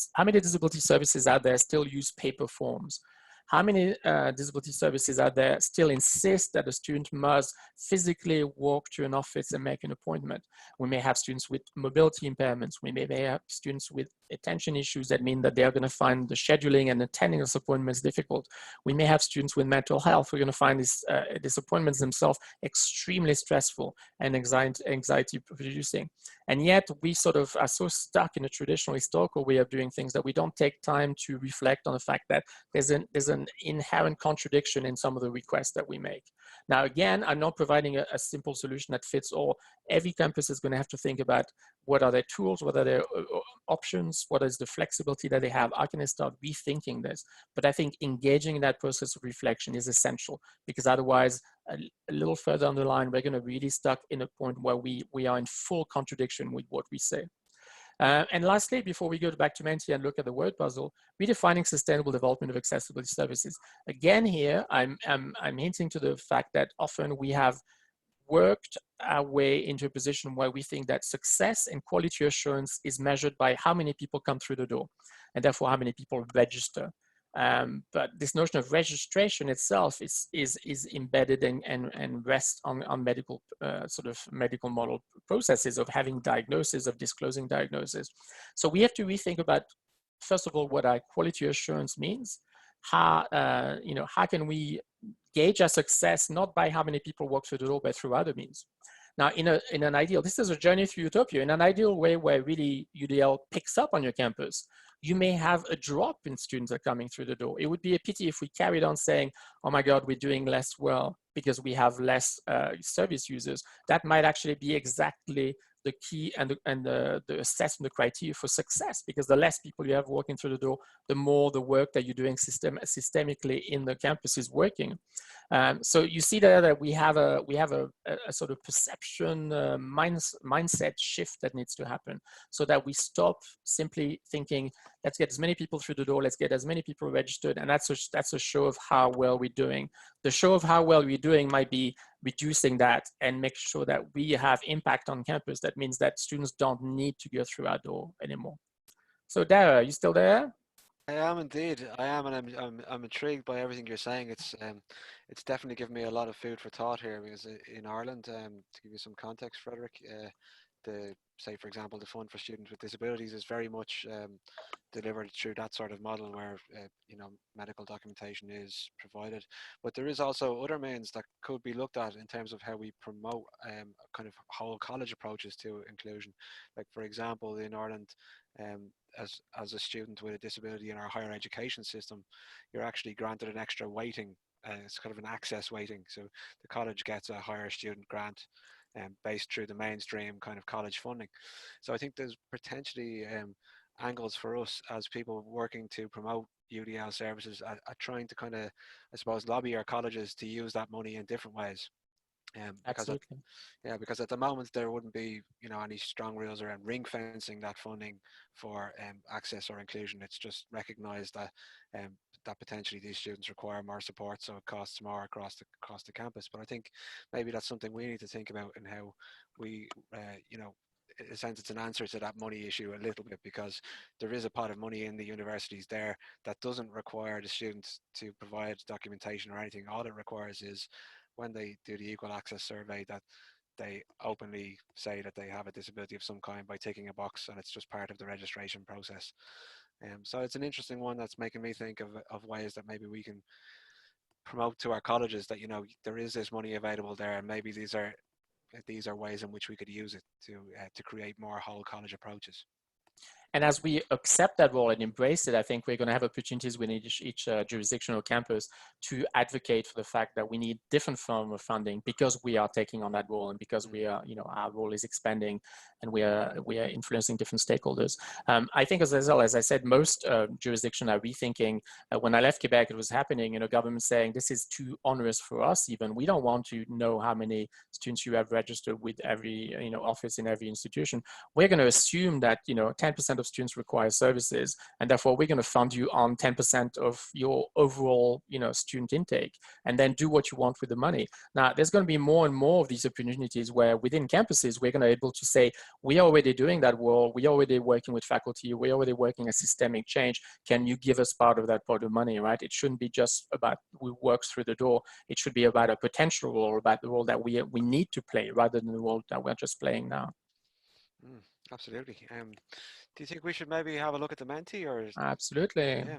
disability services out there still use paper forms? How many disability services out there still insist that a student must physically walk to an office and make an appointment? We may have students with mobility impairments. We may have students with attention issues that mean that they're going to find the scheduling and attending those appointments difficult. We may have students with mental health who are going to find these appointments themselves extremely stressful and anxiety producing. And yet we sort of are so stuck in a traditional historical way of doing things that we don't take time to reflect on the fact that there's an inherent contradiction in some of the requests that we make. Now, again, I'm not providing a simple solution that fits all. Every campus is going to have to think about what are their tools, what are their options, what is the flexibility that they have, how can they start rethinking this? But I think engaging in that process of reflection is essential, because otherwise, a little further on the line, we're going to really stuck in a point where we are in full contradiction with what we say. And lastly, before we go back to Menti and look at the word puzzle, redefining sustainable development of accessibility services. Again, here, I'm hinting to the fact that often we have worked our way into a position where we think that success and quality assurance is measured by how many people come through the door, and therefore how many people register. But this notion of registration itself is embedded and rests on medical sort of medical model processes of having diagnosis, of disclosing diagnosis. So we have to rethink about, first of all, what our quality assurance means. How can we gauge our success not by how many people walk through the door, but through other means. Now, in an ideal, this is a journey through Utopia. In an ideal way where really UDL picks up on your campus, you may have a drop in students that are coming through the door. It would be a pity if we carried on saying, oh my God, we're doing less well because we have less service users. That might actually be exactly the key and the assessment, the criteria for success, because the less people you have walking through the door, the more the work that you're doing systemically in the campus is working. So you see there that we have a sort of perception mindset shift that needs to happen, so that we stop simply thinking, let's get as many people through the door, let's get as many people registered, and that's a show of how well we're doing. The show of how well we're doing might be reducing that and make sure that we have impact on campus. That means that students don't need to go through our door anymore. So Dara, are you still there? I am indeed. I am, and I'm intrigued by everything you're saying. It's definitely given me a lot of food for thought here, because in Ireland, to give you some context, Frederic, say for example, the fund for students with disabilities is very much delivered through that sort of model where medical documentation is provided. But there is also other means that could be looked at in terms of how we promote kind of whole college approaches to inclusion. Like for example, in Ireland, as a student with a disability in our higher education system, you're actually granted an extra weighting. It's kind of an access weighting. So the college gets a higher student grant based through the mainstream kind of college funding. So I think there's potentially angles for us as people working to promote UDL services at trying to kind of, I suppose, lobby our colleges to use that money in different ways. Absolutely. Because at the moment there wouldn't be any strong rules around ring fencing that funding for access or inclusion. It's just recognised that that potentially these students require more support, so it costs more across the campus. But I think maybe that's something we need to think about in how we in a sense it's an answer to that money issue a little bit, because there is a pot of money in the universities there that doesn't require the students to provide documentation or anything. All it requires is when they do the equal access survey that they openly say that they have a disability of some kind by ticking a box, and it's just part of the registration process. So it's an interesting one that's making me think of ways that maybe we can promote to our colleges that there is this money available there, and maybe these are ways in which we could use it to create more whole college approaches. And as we accept that role and embrace it, I think we're going to have opportunities within each jurisdictional campus to advocate for the fact that we need different form of funding because we are taking on that role and because we are, our role is expanding and we are influencing different stakeholders. I think as a result, as I said, most jurisdictions are rethinking. When I left Quebec, it was happening, government saying this is too onerous for us even. We don't want to know how many students you have registered with every, office in every institution. We're going to assume that, 10% of students require services, and therefore we're going to fund you on 10% of your overall, student intake, and then do what you want with the money. Now, there's going to be more and more of these opportunities where within campuses, we're going to be able to say, we are already doing that role, we're already working with faculty, we're already working a systemic change. Can you give us part of that pot of money, right? It shouldn't be just about who works through the door. It should be about a potential role, about the role that we need to play rather than the role that we're just playing now. Absolutely. Do you think we should maybe have a look at the Menti, or? Absolutely. Yeah.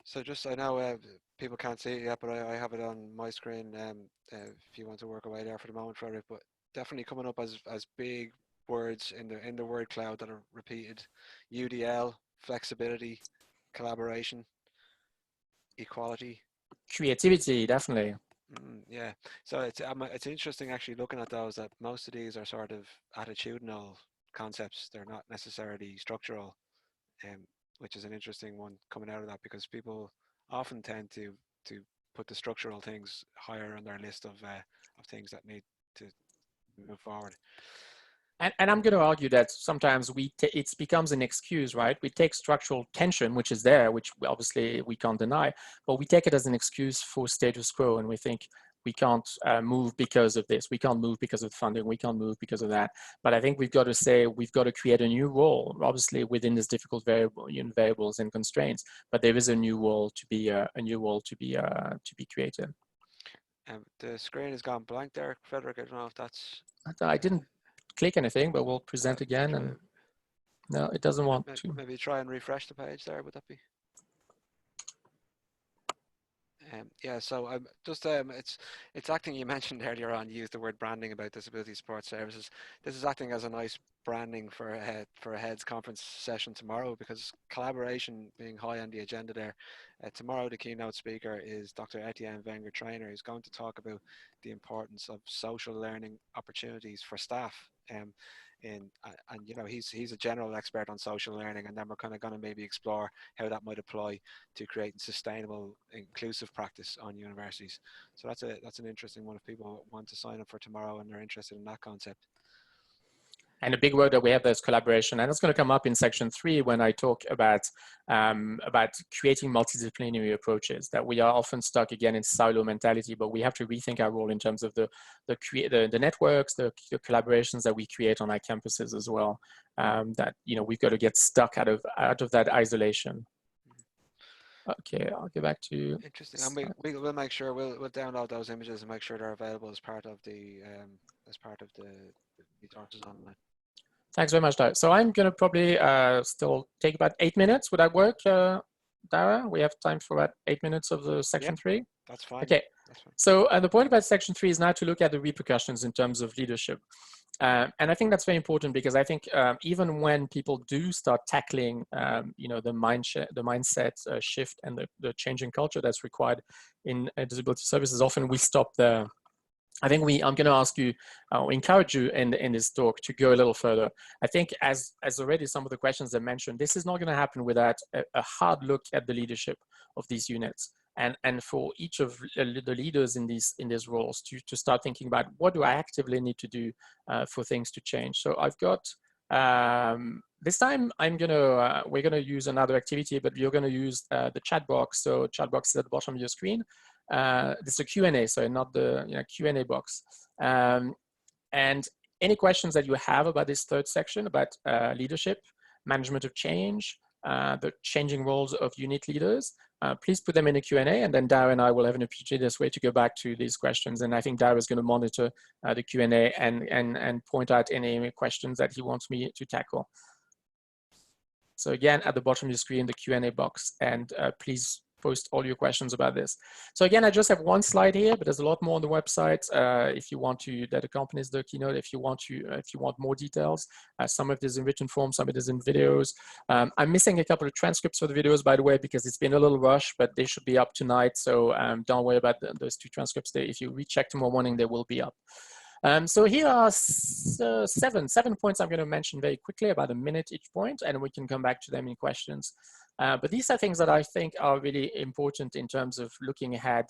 So just, I know people can't see it yet, but I have it on my screen if you want to work away there for the moment, Frederic, but definitely coming up as big words in the word cloud that are repeated: UDL, flexibility, collaboration, equality. Creativity, definitely. Yeah, so it's interesting actually looking at those, that most of these are sort of attitudinal concepts. They're not necessarily structural, which is an interesting one coming out of that, because people often tend to put the structural things higher on their list of things that need to move forward. And I'm going to argue that sometimes it becomes an excuse, right? We take structural tension, which is there, which obviously we can't deny, but we take it as an excuse for status quo, and we think we can't move because of this. We can't move because of funding. We can't move because of that. But I think we've got to say we've got to create a new role, obviously within this difficult variables and constraints. But there is a new role to be created. The screen has gone blank there, Frederic. I don't know if that's. I didn't click anything, but we'll present again, and no, it doesn't want to. Maybe try and refresh the page there. Would that be? Yeah, so just it's acting. You mentioned earlier on, you used the word branding about disability support services. This is acting as a nice branding for a heads conference session tomorrow, because collaboration being high on the agenda there. Tomorrow the keynote speaker is Dr. Etienne Wenger Trainer, who's going to talk about the importance of social learning opportunities for staff. And he's a general expert on social learning, and then we're kind of going to maybe explore how that might apply to creating sustainable, inclusive practice on universities. So that's an interesting one if people want to sign up for tomorrow and they're interested in that concept. And a big word that we have there is collaboration, and it's going to come up in section 3 when I talk about creating multidisciplinary approaches. That we are often stuck again in silo mentality, but we have to rethink our role in terms of the networks, the collaborations that we create on our campuses as well. That we've got to get stuck out of that isolation. Okay, I'll get back to. Interesting, and we'll make sure we'll download those images and make sure they're available as part of the resources online. Thanks very much, Dara. So I'm going to probably still take about 8 minutes. Would that work, Dara? We have time for about 8 minutes of the section 3? That's fine. Okay. That's fine. So the point about section 3 is now to look at the repercussions in terms of leadership. And I think that's very important, because I think even when people do start tackling, the mindset shift and the changing culture that's required in disability services, often we stop there. I think I'm going to ask you, encourage you in this talk to go a little further. I think as already some of the questions I mentioned, this is not going to happen without a hard look at the leadership of these units. And for each of the leaders in these roles to start thinking about, what do I actively need to do for things to change? So I've got, this time we're going to use another activity, but you're going to use the chat box. So chat box is at the bottom of your screen. This is a Q&A, so not the Q&A box. And any questions that you have about this third section, about leadership, management of change, the changing roles of unit leaders, please put them in a Q&A, and then Dara and I will have an opportunity this way to go back to these questions. And I think Dara is going to monitor the Q&A and point out any questions that he wants me to tackle. So again, at the bottom of the screen, the Q&A box, and please post all your questions about this. So again, I just have one slide here, but there's a lot more on the website if you want to, that accompanies the keynote. If you want more details, some of it is in written form, some of it is in videos. I'm missing a couple of transcripts for the videos, by the way, because it's been a little rush, but they should be up tonight. So don't worry about those 2 transcripts. If you recheck tomorrow morning, they will be up. So here are seven points I'm going to mention very quickly, about a minute each point, and we can come back to them in questions. But these are things that I think are really important in terms of looking ahead,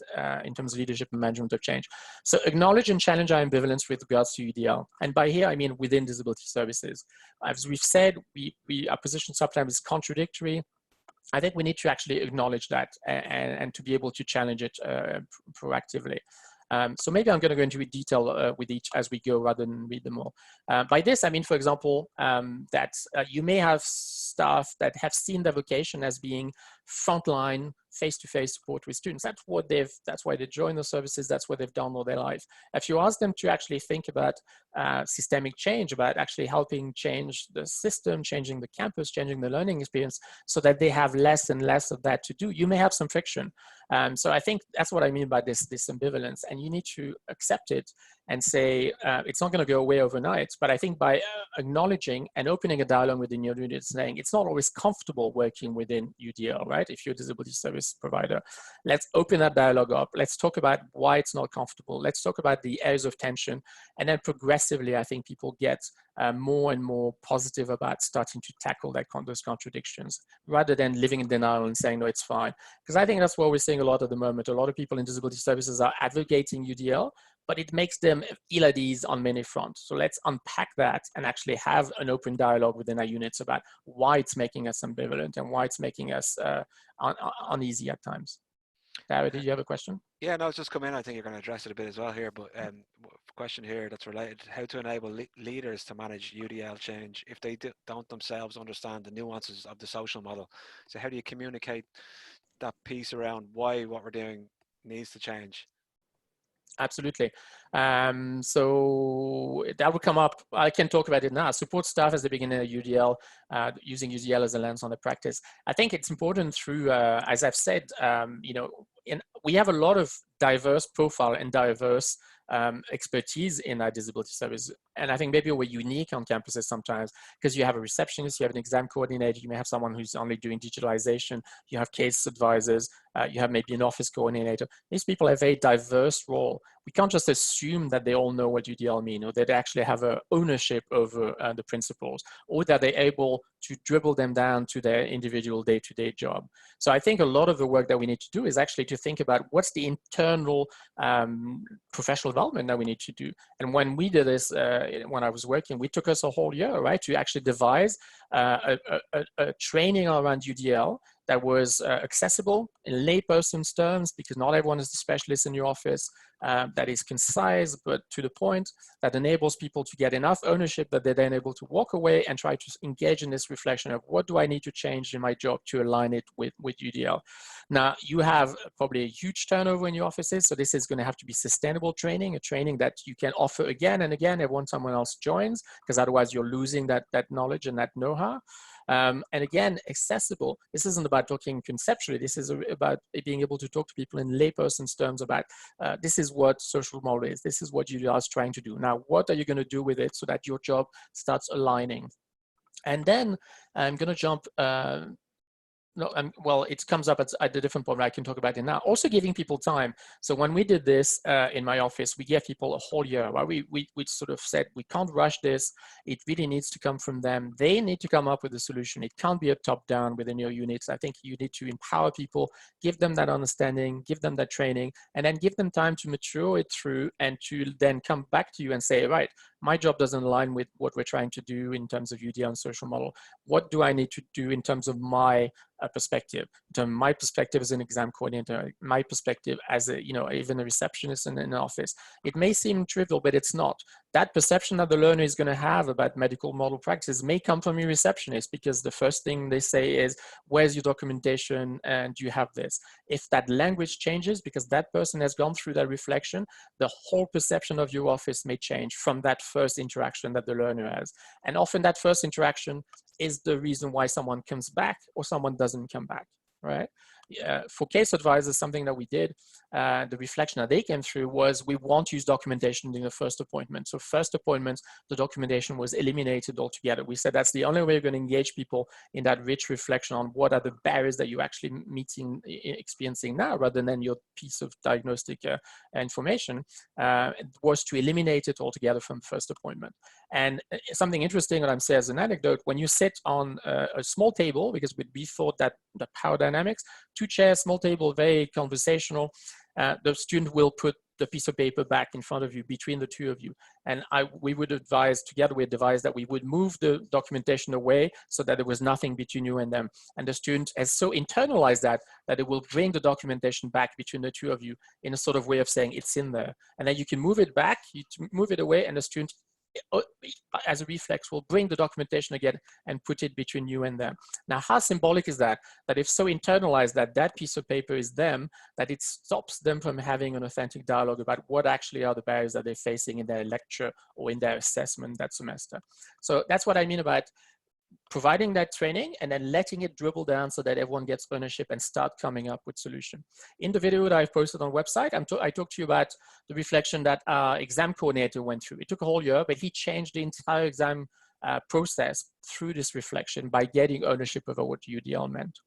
in terms of leadership and management of change. So acknowledge and challenge our ambivalence with regards to UDL. And by here, I mean within disability services. As we've said, our position sometimes is contradictory. I think we need to actually acknowledge that and to be able to challenge it proactively. So maybe I'm going to go into detail with each as we go rather than read them all. By this, I mean, for example, that you may have staff that have seen their vocation as being frontline, face-to-face support with students. That's why they join the services. That's what they've done all their life. If you ask them to actually think about systemic change, about actually helping change the system, changing the campus, changing the learning experience, so that they have less and less of that to do, you may have some friction. So I think that's what I mean by this ambivalence, and you need to accept it and say it's not going to go away overnight. But I think by acknowledging and opening a dialogue within your unit, saying it's not always comfortable working within UDL, right? If you're a disability service provider, let's open that dialogue up. Let's talk about why it's not comfortable. Let's talk about the areas of tension, and then progressively, I think people get more and more positive about starting to tackle those contradictions, rather than living in denial and saying, no, it's fine. Because I think that's what we're seeing a lot at the moment. A lot of people in disability services are advocating UDL, but it makes them ill at ease on many fronts. So let's unpack that and actually have an open dialogue within our units about why it's making us ambivalent and why it's making us uneasy at times. Barry, did you have a question? Yeah, no, it's just come in. I think you're going to address it a bit as well here, but question here that's related: how to enable leaders to manage UDL change if they don't themselves understand the nuances of the social model. So how do you communicate that piece around why what we're doing needs to change? Absolutely. So that would come up. I can talk about it now. Support staff as the beginning of UDL, using UDL as a lens on the practice. I think it's important through, as I've said, we have a lot of diverse profile and diverse expertise in our disability service. And I think maybe we're unique on campuses sometimes because you have a receptionist, you have an exam coordinator, you may have someone who's only doing digitalization, you have case advisors, you have maybe an office coordinator. These people have a diverse role. We can't just assume that they all know what UDL mean, or that they actually have a ownership over the principles, or that they're able to dribble them down to their individual day-to-day job. So I think a lot of the work that we need to do is actually to think about what's the internal professional development that we need to do. And when we did this, when I was working, we took us a whole year, right, to actually devise a training around UDL that was accessible in layperson's terms, because not everyone is a specialist in your office, that is concise but to the point, that enables people to get enough ownership that they're then able to walk away and try to engage in this reflection of what do I need to change in my job to align it with UDL. Now, you have probably a huge turnover in your offices, so this is going to have to be sustainable training, a training that you can offer again and again every time someone else joins, because otherwise you're losing that knowledge and that know-how. And again, accessible. This isn't about talking conceptually. This is about being able to talk to people in layperson's terms about this is what social model is. This is what UDL is trying to do. Now, what are you going to do with it so that your job starts aligning? And then I'm going to jump. Well, it comes up at a different point. I can talk about it now. Also giving people time. So when we did this in my office, we gave people a whole year. Right? We sort of said, we can't rush this. It really needs to come from them. They need to come up with a solution. It can't be a top-down within your units. I think you need to empower people, give them that understanding, give them that training, and then give them time to mature it through and to then come back to you and say, right, my job doesn't align with what we're trying to do in terms of UDL and social model. What do I need to do in terms of my perspective? In terms of my perspective as an exam coordinator, my perspective as a, even a receptionist in an office. It may seem trivial, but it's not. That perception that the learner is going to have about medical model practice may come from your receptionist, because the first thing they say is, where's your documentation and do you have this? If that language changes because that person has gone through that reflection, the whole perception of your office may change from that first interaction that the learner has. And often that first interaction is the reason why someone comes back or someone doesn't come back. right? For case advisors, something that we did, the reflection that they came through was we won't use documentation in the first appointment. So first appointments, the documentation was eliminated altogether. We said that's the only way you're going to engage people in that rich reflection on what are the barriers that you're actually experiencing now, rather than your piece of diagnostic information, was to eliminate it altogether from the first appointment. And something interesting that I'm saying as an anecdote, when you sit on a small table, because we thought that the power dynamics, 2 chairs, small table, very conversational, the student will put the piece of paper back in front of you between the 2 of you. And we would advise, together we advised that we would move the documentation away so that there was nothing between you and them. And the student has so internalized that it will bring the documentation back between the 2 of you in a sort of way of saying it's in there. And then you can move it back, you move it away, and the student, as a reflex, will bring the documentation again and put it between you and them. Now, how symbolic is that? That if so internalized that that piece of paper is them, that it stops them from having an authentic dialogue about what actually are the barriers that they're facing in their lecture or in their assessment that semester. So that's what I mean about providing that training and then letting it dribble down so that everyone gets ownership and start coming up with solution. In the video that I've posted on the website, I talked to you about the reflection that our exam coordinator went through. It took a whole year, but he changed the entire exam process through this reflection by getting ownership over what UDL meant.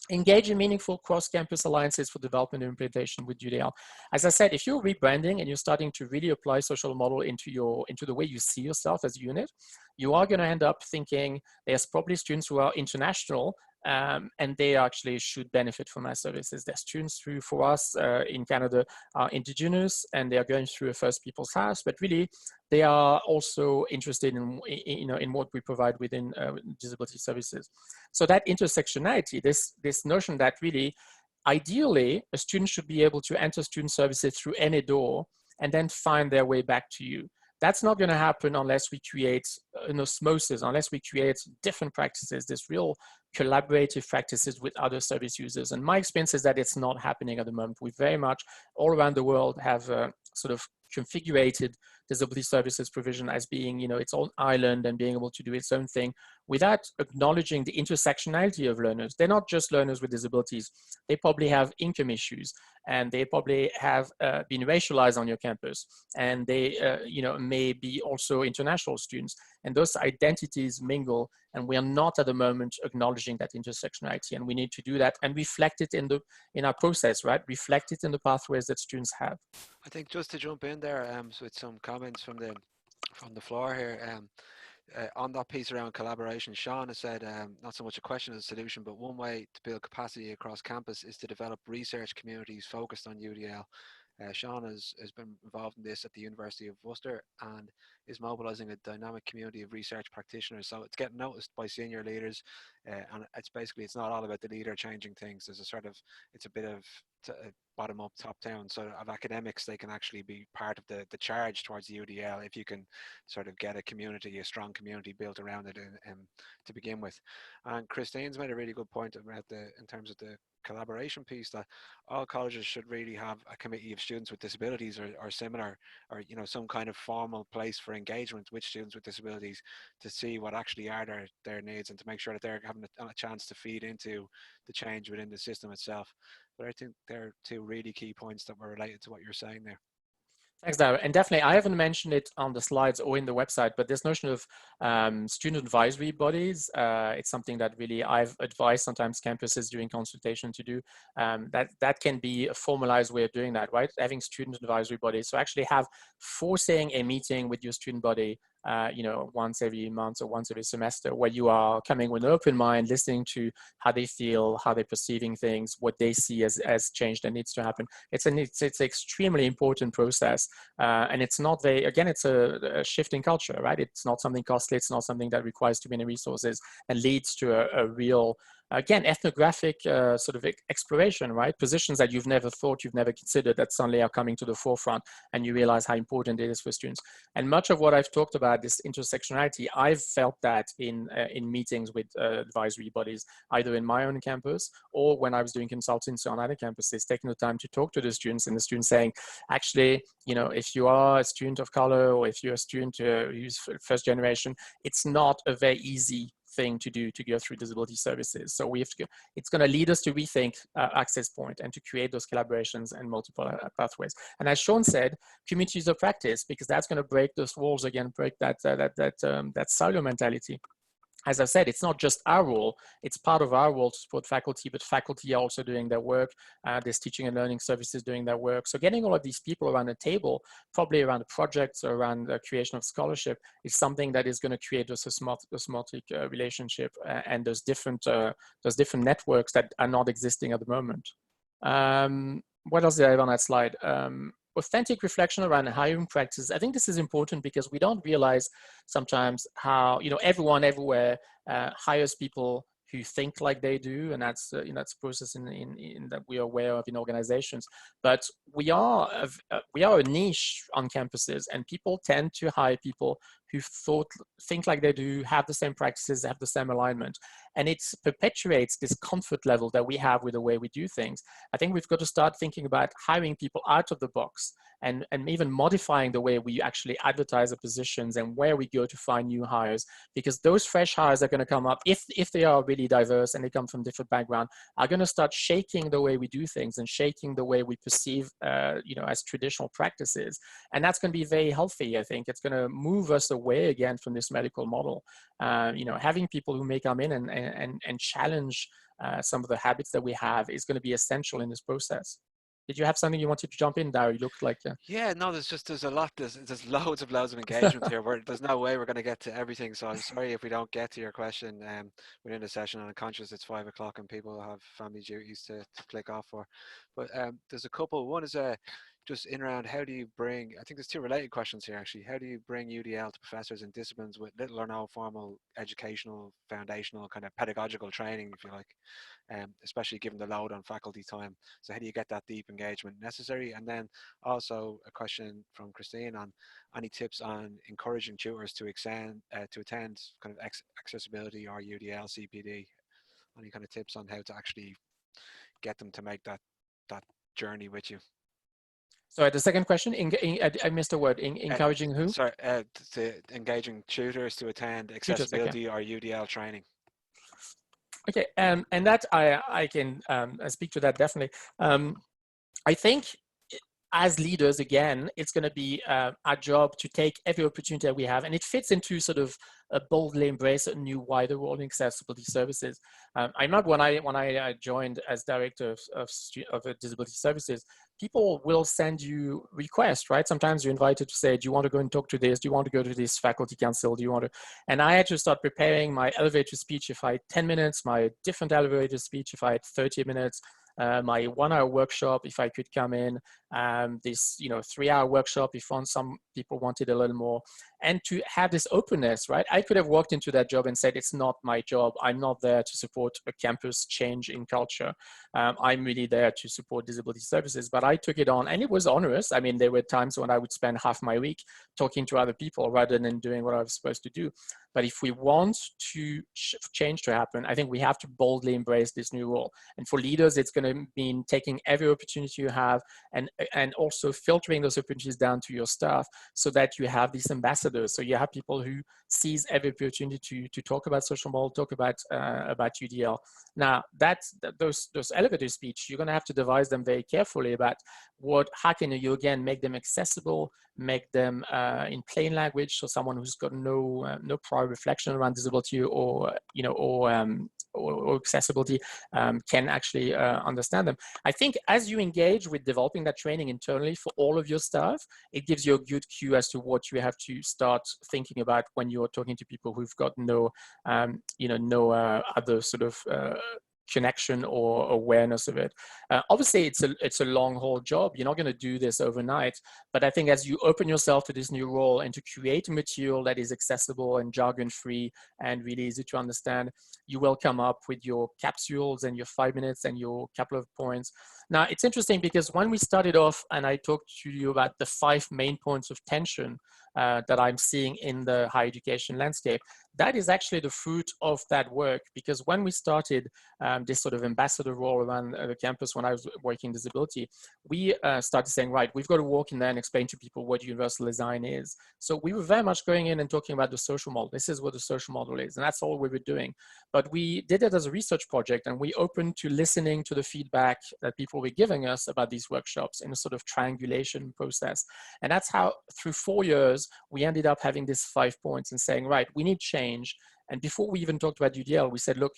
Engage in meaningful cross-campus alliances for development and implementation with UDL. As I said, if you're rebranding and you're starting to really apply social model into the way you see yourself as a unit, you are going to end up thinking there's probably students who are international and they actually should benefit from our services. There's students who, for us in Canada, are indigenous and they are going through a First People's House, but really they are also interested in what we provide within disability services. So that intersectionality, this notion that really, ideally, a student should be able to enter student services through any door and then find their way back to you. That's not going to happen unless we create an osmosis, unless we create different practices, this real collaborative practices with other service users. And my experience is that it's not happening at the moment. We very much all around the world have sort of configured disability services provision as being, its own island and being able to do its own thing without acknowledging the intersectionality of learners. They're not just learners with disabilities. They probably have income issues and they probably have been racialized on your campus. And they, may be also international students. And those identities mingle, and we are not at the moment acknowledging that intersectionality, and we need to do that and reflect it in our process, right? Reflect it in the pathways that students have. I think just to jump in there with some comments from the floor here, on that piece around collaboration, Sean has said, not so much a question as a solution, but one way to build capacity across campus is to develop research communities focused on UDL. Sean has been involved in this at the University of Worcester and is mobilizing a dynamic community of research practitioners. So it's getting noticed by senior leaders, and it's not all about the leader changing things. There's it's a bit of bottom up, top down. So of academics, they can actually be part of the charge towards the UDL if you can sort of get a strong community built around it to begin with. And Christine's made a really good point about in terms of the collaboration piece, that all colleges should really have a committee of students with disabilities or similar, or some kind of formal place for engagement with students with disabilities to see what actually are their needs and to make sure that they're having a chance to feed into the change within the system itself. But I think they're 2 really key points that were related to what you're saying there. Thanks, Darren. And definitely, I haven't mentioned it on the slides or in the website, but this notion of student advisory bodies, it's something that really I've advised sometimes campuses during consultation to do. That can be a formalized way of doing that, right? Having student advisory bodies. So actually forcing a meeting with your student body once every month or once every semester, where you are coming with an open mind, listening to how they feel, how they're perceiving things, what they see as change that needs to happen. It's an extremely important process, and it's not it's a shift in culture, right? It's not something costly. It's not something that requires too many resources and leads to a real, again, ethnographic sort of exploration, right? Positions that you've never thought, you've never considered, that suddenly are coming to the forefront, and you realize how important it is for students. And much of what I've talked about, this intersectionality, I've felt that in meetings with advisory bodies, either in my own campus or when I was doing consultancy on other campuses, taking the time to talk to the students, and the students saying, actually, if you are a student of color or if you're a student who's first generation, it's not a very easy thing to do to go through disability services. So we have to, it's going to lead us to rethink access point and to create those collaborations and multiple pathways. And as Sean said, communities of practice, because that's going to break those walls again, break that silo mentality. As I said, it's not just our role, it's part of our role to support faculty, but faculty are also doing their work. There's teaching and learning services doing their work. So getting all of these people around the table, probably around the projects or around the creation of scholarship, is something that is going to create this osmotic relationship and those different networks that are not existing at the moment. What else did I have on that slide? Authentic reflection around hiring practices. I think this is important because we don't realize sometimes how, everyone everywhere hires people who think like they do, and that's that's a process in that we are aware of in organizations. But we are a niche on campuses, and people tend to hire people who think like they do, have the same practices, have the same alignment, and it perpetuates this comfort level that we have with the way we do things. I think we've got to start thinking about hiring people out of the box and even modifying the way we actually advertise the positions and where we go to find new hires, because those fresh hires are going to come up, if they are really diverse and they come from different backgrounds, are going to start shaking the way we do things and shaking the way we perceive as traditional practices. And that's going to be very healthy. I think it's going to move us away again from this medical model. Having people who may come in and challenge some of the habits that we have is going to be essential in this process. Did you have something you wanted to jump in, Darry? You looked like Yeah, no, there's a lot, there's loads of engagement here. There's no way we're going to get to everything, so I'm sorry if we don't get to your question within the session, and I'm conscious it's 5 o'clock and people have family duties to click off for. But there's a couple. One is just in around, how do you bring, I think there's two related questions here actually. How do you bring UDL to professors in disciplines with little or no formal educational, foundational, kind of pedagogical training, if you like, especially given the load on faculty time? So how do you get that deep engagement necessary? And then also a question from Christine on any tips on encouraging tutors to attend kind of accessibility or UDL CPD. Any kind of tips on how to actually get them to make that journey with you? Sorry, the second question, I missed a word. Encouraging who? Sorry, engaging tutors to attend accessibility or UDL training. Okay, and that I can speak to that definitely. I think as leaders, again, it's going to be our job to take every opportunity that we have, and it fits into sort of boldly embrace a new wider role in accessibility services. I remember when I joined as director of disability services, people will send you requests, right? Sometimes you're invited to say, do you want to go and talk to this? Do you want to go to this faculty council? Do you want to? And I had to start preparing my elevator speech if I had 10 minutes, my different elevator speech if I had 30 minutes, my 1 hour workshop if I could come in, this 3 hour workshop if some people wanted a little more, and to have this openness, right? I could have walked into that job and said, it's not my job. I'm not there to support a campus change in culture. I'm really there to support disability services, but I took it on and it was onerous. I mean, there were times when I would spend half my week talking to other people rather than doing what I was supposed to do. But if we want to change to happen, I think we have to boldly embrace this new role. And for leaders, it's going to mean taking every opportunity you have and also filtering those opportunities down to your staff so that you have these ambassadors. So you have people who seize every opportunity to talk about social model, talk about UDL. Now, those elevator speech, you're going to have to devise them very carefully about how can you again make them accessible, make them in plain language, so someone who's got no prior reflection around disability or accessibility can actually understand them. I think as you engage with developing that training internally for all of your staff, it gives you a good cue as to what you have to start thinking about when you're talking to people who've got no other sort of connection or awareness of it. Obviously, it's a long haul job. You're not going to do this overnight, but I think as you open yourself to this new role and to create a material that is accessible and jargon free and really easy to understand, you will come up with your capsules and your 5 minutes and your couple of points. Now, it's interesting because when we started off and I talked to you about the 5 main points of tension that I'm seeing in the higher education landscape, that is actually the fruit of that work, because when we started this sort of ambassador role around the campus when I was working disability, we started saying, right, we've got to walk in there and explain to people what universal design is. So we were very much going in and talking about the social model. This is what the social model is, and that's all we were doing. But we did it as a research project, and we opened to listening to the feedback that people were giving us about these workshops in a sort of triangulation process. And that's how, through 4 years, we ended up having these 5 points and saying, right, we need change. And before we even talked about UDL, we said, look,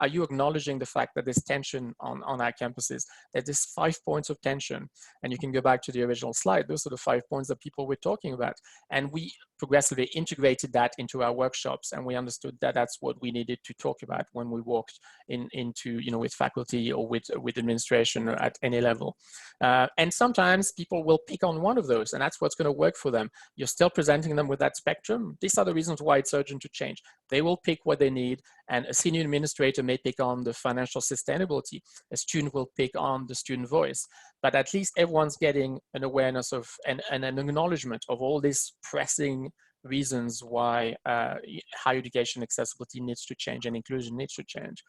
are you acknowledging the fact that there's tension on our campuses, that there's 5 points of tension? And you can go back to the original slide. Those are the 5 points that people were talking about. And we progressively integrated that into our workshops, and we understood that that's what we needed to talk about when we walked into, with faculty or with administration or at any level. And sometimes people will pick on one of those, and that's what's going to work for them. You're still presenting them with that spectrum. These are the reasons why it's urgent to change. They will pick what they need, and a senior administrator may pick on the financial sustainability. A student will pick on the student voice. But at least everyone's getting an awareness of and an acknowledgement of all these pressing reasons why higher education accessibility needs to change and inclusion needs to change.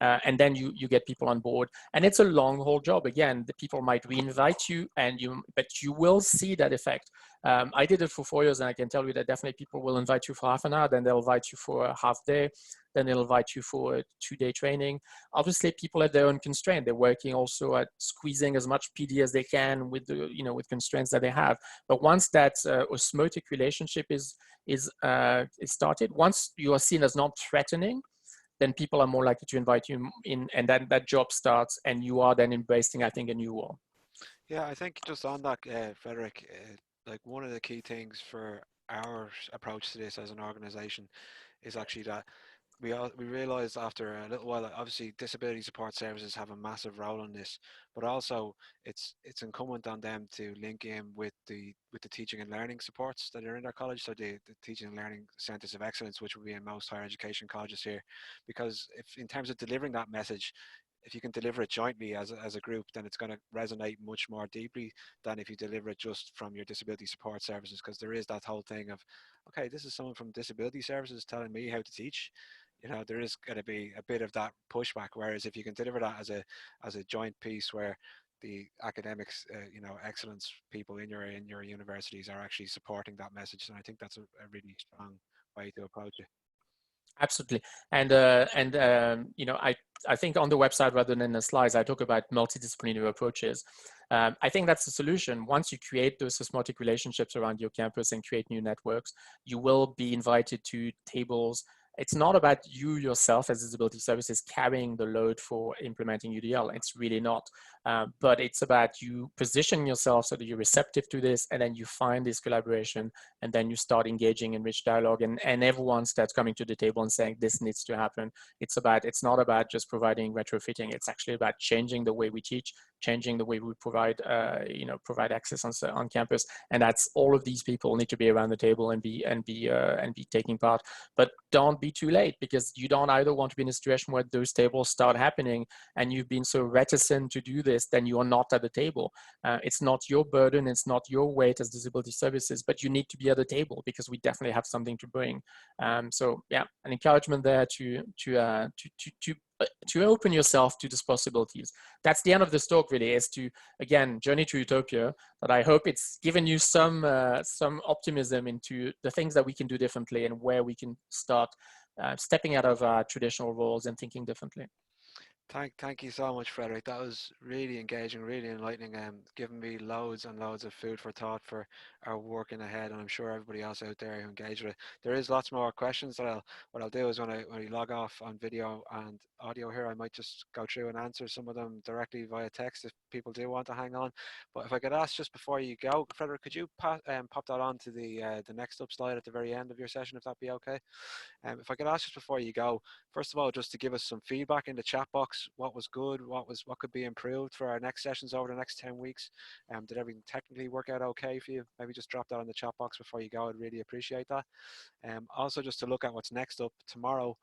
And then you get people on board. And it's a long haul job. Again, the people might re-invite you, but you will see that effect. I did it for 4 years, and I can tell you that definitely people will invite you for half an hour, then they'll invite you for a half day, then they'll invite you for a 2-day training. Obviously, people have their own constraint. They're working also at squeezing as much PD as they can with the, with constraints that they have. But once that osmotic relationship is started, once you are seen as not threatening, then people are more likely to invite you in, and then that job starts, and you are then embracing, I think, a new role. Yeah, I think just on that, Frederic, like one of the key things for our approach to this as an organization is actually that we realized after a little while that obviously disability support services have a massive role in this, but also it's incumbent on them to link in with the teaching and learning supports that are in their college, so the teaching and learning centers of excellence, which will be in most higher education colleges here, because if in terms of delivering that message, if you can deliver it jointly as a group, then it's going to resonate much more deeply than if you deliver it just from your disability support services, because there is that whole thing of, okay, this is someone from disability services telling me how to teach. There is going to be a bit of that pushback, whereas if you can deliver that as a joint piece where the academics, excellence people in your universities are actually supporting that message, and I think that's a really strong way to approach it. Absolutely. And I think on the website rather than in the slides, I talk about multidisciplinary approaches. I think that's the solution. Once you create those osmotic relationships around your campus and create new networks, you will be invited to tables. It's not about you yourself as disability services carrying the load for implementing UDL. It's really not. But it's about you positioning yourself so that you're receptive to this, and then you find this collaboration, and then you start engaging in rich dialogue, and everyone starts coming to the table and saying this needs to happen. It's not about just providing retrofitting. It's actually about changing the way we teach, changing the way we provide access on campus, and that's all of these people need to be around the table and be taking part. But don't be too late, because you don't either want to be in a situation where those tables start happening and you've been so reticent to do this, then you are not at the table. It's not your burden, it's not your weight as disability services, but you need to be at the table, because we definitely have something to bring. So yeah, an encouragement there to open yourself to these possibilities. That's the end of this talk, really, is to, again, journey to Utopia, but I hope it's given you some optimism into the things that we can do differently and where we can start stepping out of our traditional roles and thinking differently. Thank you so much, Frederic. That was really engaging, really enlightening, giving me loads and loads of food for thought for our working ahead, and I'm sure everybody else out there who engaged with it. There is lots more questions that what I'll do is when we log off on video and audio here, I might just go through and answer some of them directly via text if people do want to hang on. But if I could ask just before you go, Frederic, could you pop that on to the next up slide at the very end of your session, if that'd be okay? If I could ask just before you go, first of all, just to give us some feedback in the chat box, what was good, what could be improved for our next sessions over the next 10 weeks. Did everything technically work out okay for you? Maybe just drop that in the chat box before you go. I'd really appreciate that. Also, just to look at what's next up tomorrow,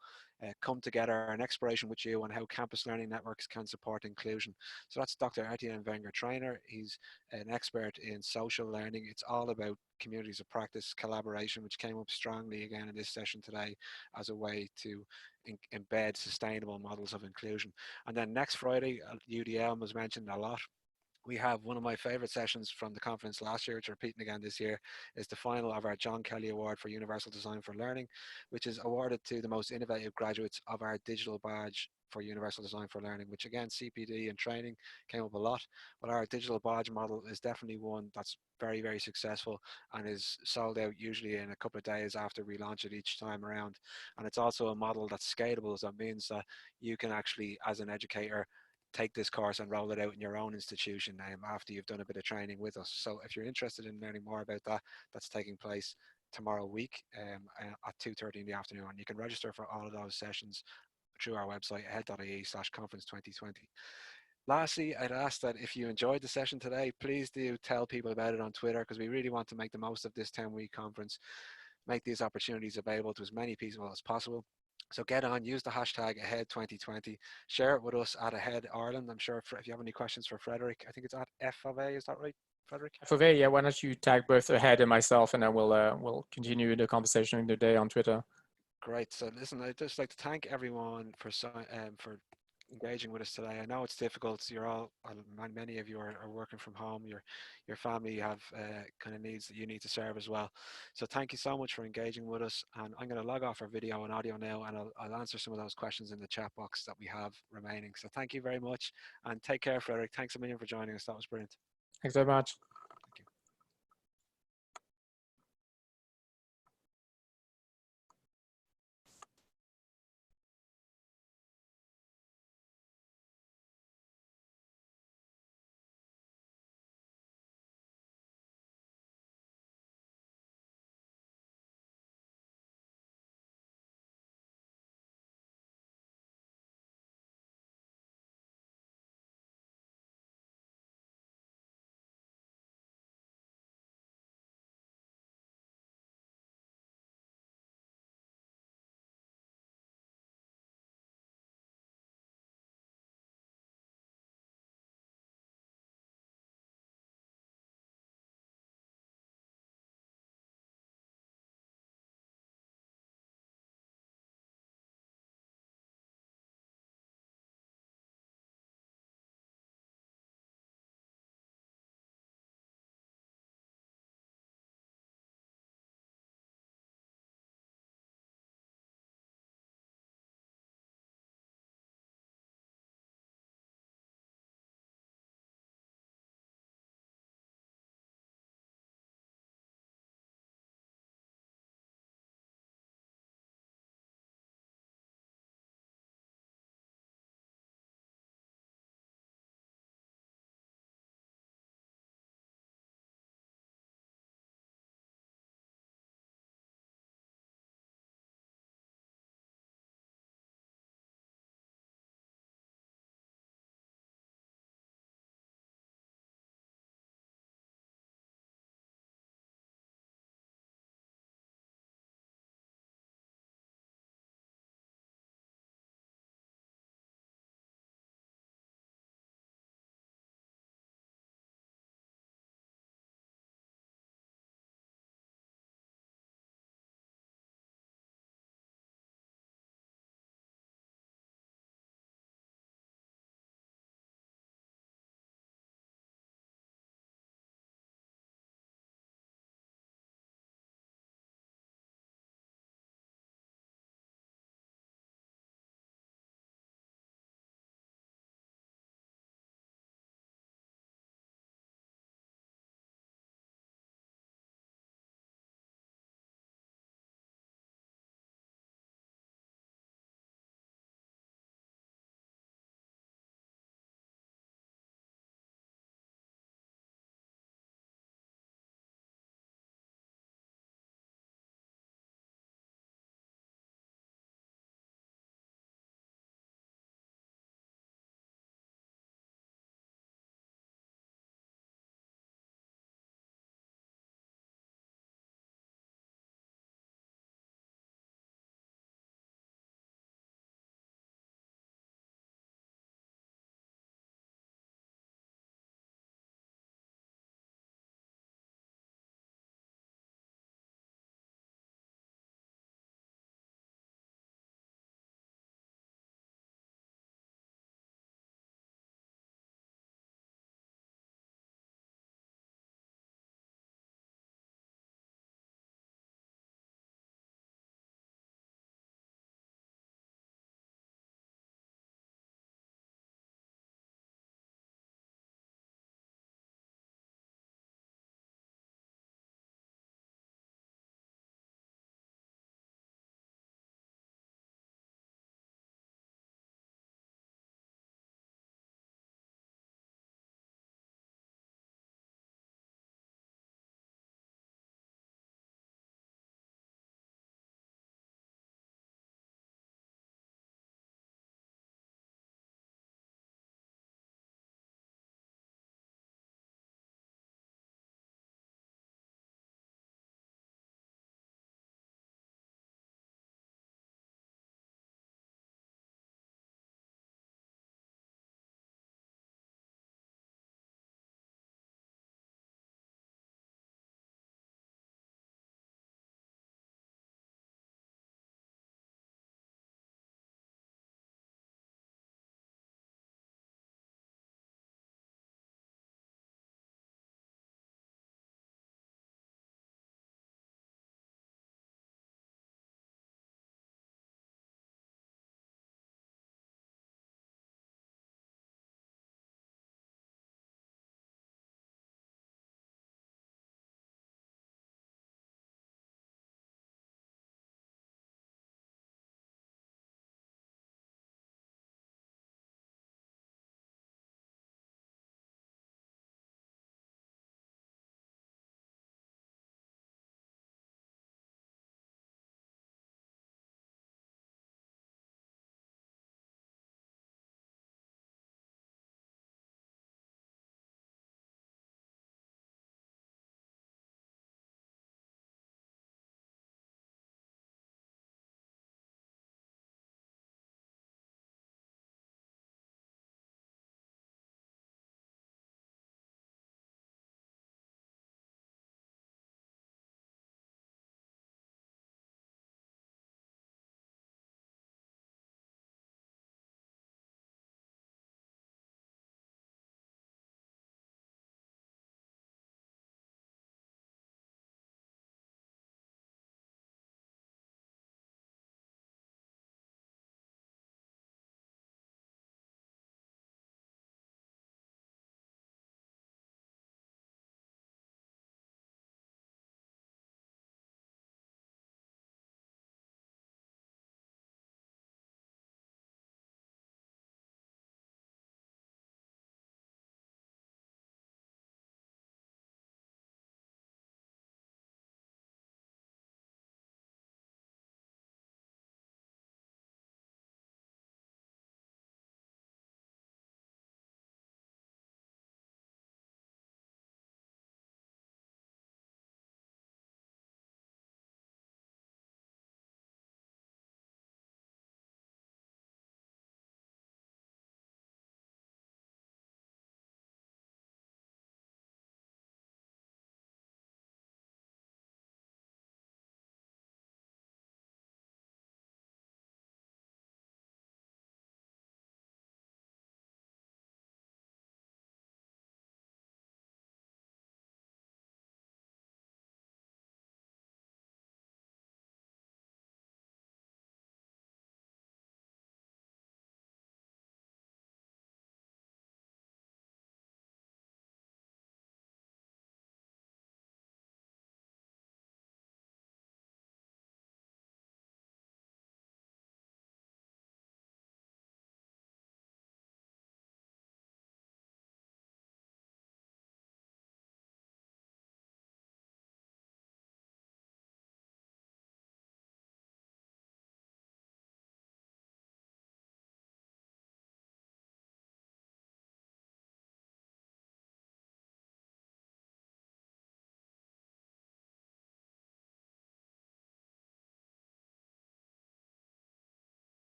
come together, an exploration with you on how campus learning networks can support inclusion. So that's Dr. Etienne Wenger, trainer. He's an expert in social learning. It's all about communities of practice, collaboration, which came up strongly again in this session today as a way to embed sustainable models of inclusion. And then next Friday, UDL was mentioned a lot. We have one of my favorite sessions from the conference last year, which are repeating again this year, is the final of our John Kelly Award for Universal Design for Learning, which is awarded to the most innovative graduates of our digital badge for Universal Design for Learning, which again, CPD and training came up a lot, but our digital badge model is definitely one that's very, very successful and is sold out usually in a couple of days after we launch it each time around. And it's also a model that's scalable, so that means that you can actually, as an educator, take this course and roll it out in your own institution after you've done a bit of training with us. So if you're interested in learning more about that, that's taking place tomorrow week at 2:30 in the afternoon. And you can register for all of those sessions through our website, ahead.ie/conference 2020. Lastly, I'd ask that if you enjoyed the session today, please do tell people about it on Twitter, because we really want to make the most of this 10-week conference, make these opportunities available to as many people as possible. So get on, use the hashtag ahead2020, share it with us at Ahead Ireland. I'm sure if you have any questions for Frederic, I think it's at Fovet, is that right, Frederic? Fovet, yeah, why don't you tag both Ahead and myself, and then we'll continue the conversation in the day on Twitter. Great. So listen, I'd just like to thank everyone for engaging with us today. I know it's difficult. You're all, many of you are working from home. Your family have kind of needs that you need to serve as well. So thank you so much for engaging with us. And I'm going to log off our video and audio now, and I'll answer some of those questions in the chat box that we have remaining. So thank you very much, and take care, Frederic. Thanks a million for joining us. That was brilliant. Thanks very much.